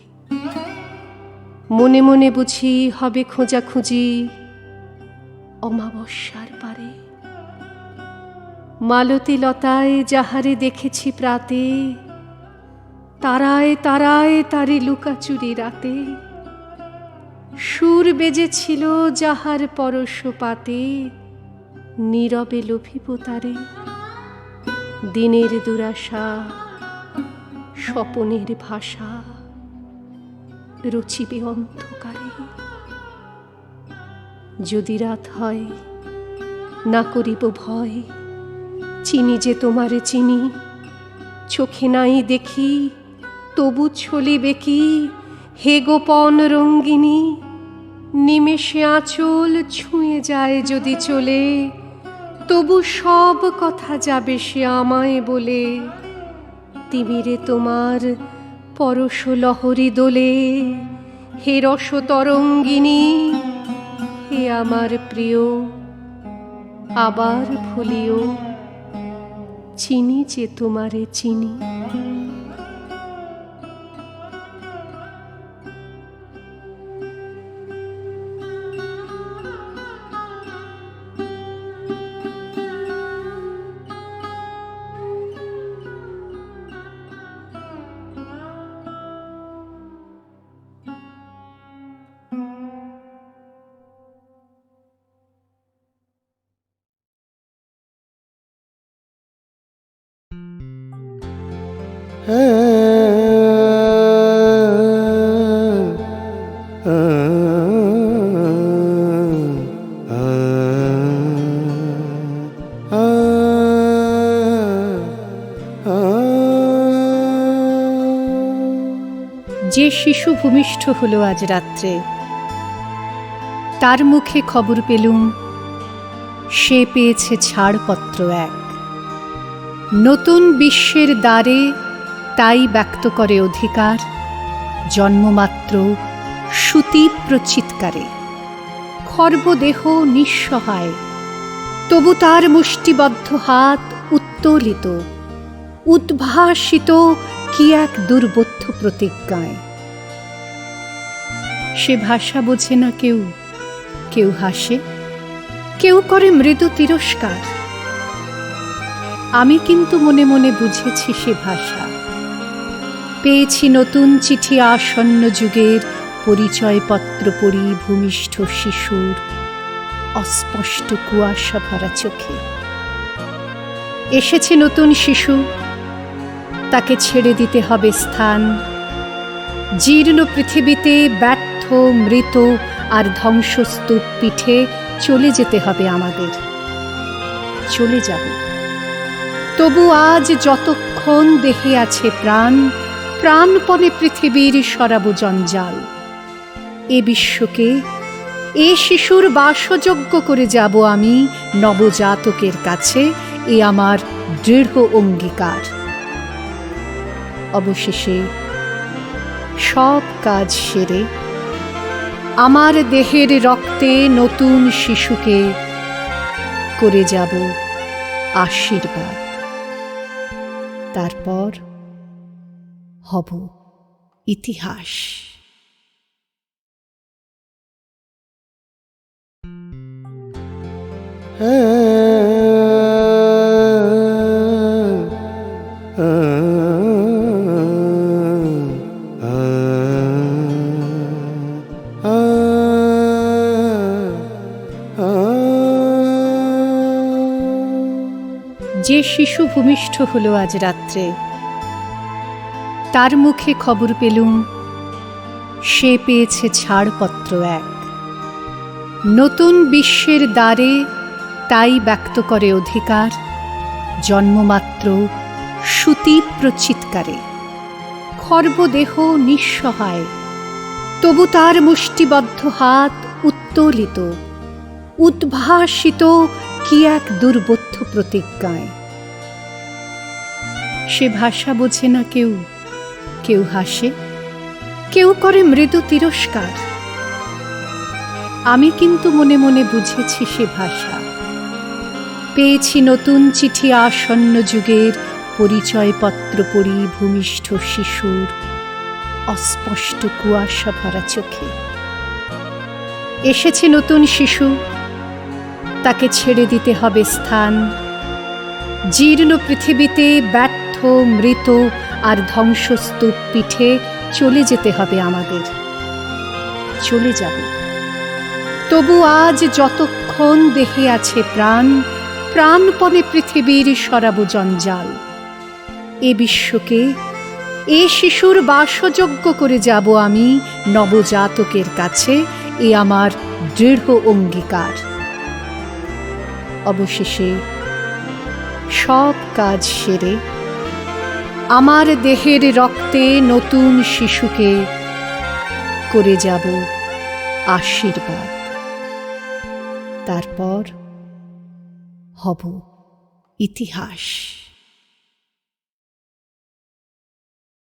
মনে মনে বুঝি হবে খোঁজাখুঁজি অমাবস্যার পারে। মালতী লতায় যাহারে দেখেছি প্রাতে, তারায় তারায় তারে লুকাচুরি রাতে। সুর বেজেছিল যাহার পরশ পাতে, নীরবে লোভিব তারে। দিনের দুরাশা স্বপনের ভাষা রচিবে অন্ধকারে। যদি রাত হয় না করিব ভয়, চিনি যে তোমারে চিনি। চোখে নাই দেখি তবু চলিবে কি, হে গোপন রঙ্গিনী। নিমেষে আঁচল ছুঁয়ে যায় যদি চলে, তবু সব কথা যাবে সে আমায় বলে। তিমিরে তোমার পরশ লহরী দোলে, হে রস তরঙ্গিনী। হে আমার প্রিয় আবার ভুলিও, চিনি যে তোমারে চিনি। যে শিশু ভূমিষ্ঠ হলো আজ রাত্রে, তার মুখে খবর পেলুম সে পেয়েছে ছাড়পত্র এক। নতুন বিশ্বের দ্বারে তাই ব্যক্ত করে অধিকার, জন্মমাত্র সুতীব্র চিৎকারে। খর্বদেহ নিঃসহায়, তবু তার মুষ্টিবদ্ধ হাত উত্তোলিত, উদ্ভাসিত কি এক দুর্বোধ্য প্রতিজ্ঞায়। সে ভাষা বোঝে না কেউ, কেউ হাসে, কেউ করে মৃদু তিরস্কার। আমি কিন্তু মনে মনে বুঝেছি সে ভাষা। পেয়েছি নতুন চিঠি আসন্ন যুগের, পরিচয়পত্র পড়ি ভূমিষ্ঠ শিশুর অস্পষ্ট কুয়াশা ভরা চোখে। এসেছে নতুন শিশু, তাকে ছেড়ে দিতে হবে স্থান। জীর্ণ পৃথিবীতে ব্যর্থ মৃত আর ধ্বংসস্তূপ পিঠে চলে যেতে হবে আমাদের। চলে যাব, তবু আজ যতক্ষণ দেহে আছে প্রাণ, প্রাণপণে পৃথিবীর সরাবো জঞ্জাল। এ বিশ্বকে এ শিশুর বাসযোগ্য করে যাব আমি নবজাতকের কাছে, এ আমার দৃঢ় অঙ্গীকার। অবশেষে সব কাজ সেরে আমার দেহের রক্তে নতুন শিশুকে করে যাব আশীর্বাদ। তারপর হব ইতিহাস। যে শিশু ভূমিষ্ঠ হলো আজ রাত্রে, তার মুখে খবর পেলুম সে পেয়েছে ছাড়পত্র এক। নতুন বিশ্বের দ্বারে তাই ব্যক্ত করে অধিকার, জন্মমাত্র সুতীব্র চিৎকারে। খর্বদেহ নিঃসহায়, তবু তার মুষ্টিবদ্ধ হাত উত্তোলিত, উদ্ভাসিত কি এক দুর্বোধ্য প্রতিজ্ঞায়। সে ভাষা বোঝে না কেউ, কেউ হাসে, কেউ করে মৃদু তিরস্কার। আমি কিন্তু মনে মনে বুঝেছি সে ভাষা। পেয়েছি নতুন চিঠি আসন্ন যুগের, পরিচয়পত্র পড়ি ভূমিষ্ঠ শিশুর অস্পষ্ট কুয়াশা ভরা চোখে। এসেছে নতুন শিশু, তাকে ছেড়ে দিতে হবে স্থান। জীর্ণ পৃথিবীতে ব্যর্থ, মৃত আর ধ্বংসস্তূপ পিঠে চলে যেতে হবে আমাদের। চলে যাব, তবু আজ যতক্ষণ দেহে আছে প্রাণ, প্রাণপণে পৃথিবীর সরাবো জঞ্জাল। এ বিশ্বকে, এ শিশুর বাসযোগ্য করে যাব আমি নবজাতকের কাছে, এ আমার দৃঢ় অঙ্গীকার। অবশেষে সব কাজ সেরে আমার দেহের রক্তে নতুন শিশুকে করে যাব আশীর্বাদ। তারপর হব ইতিহাস।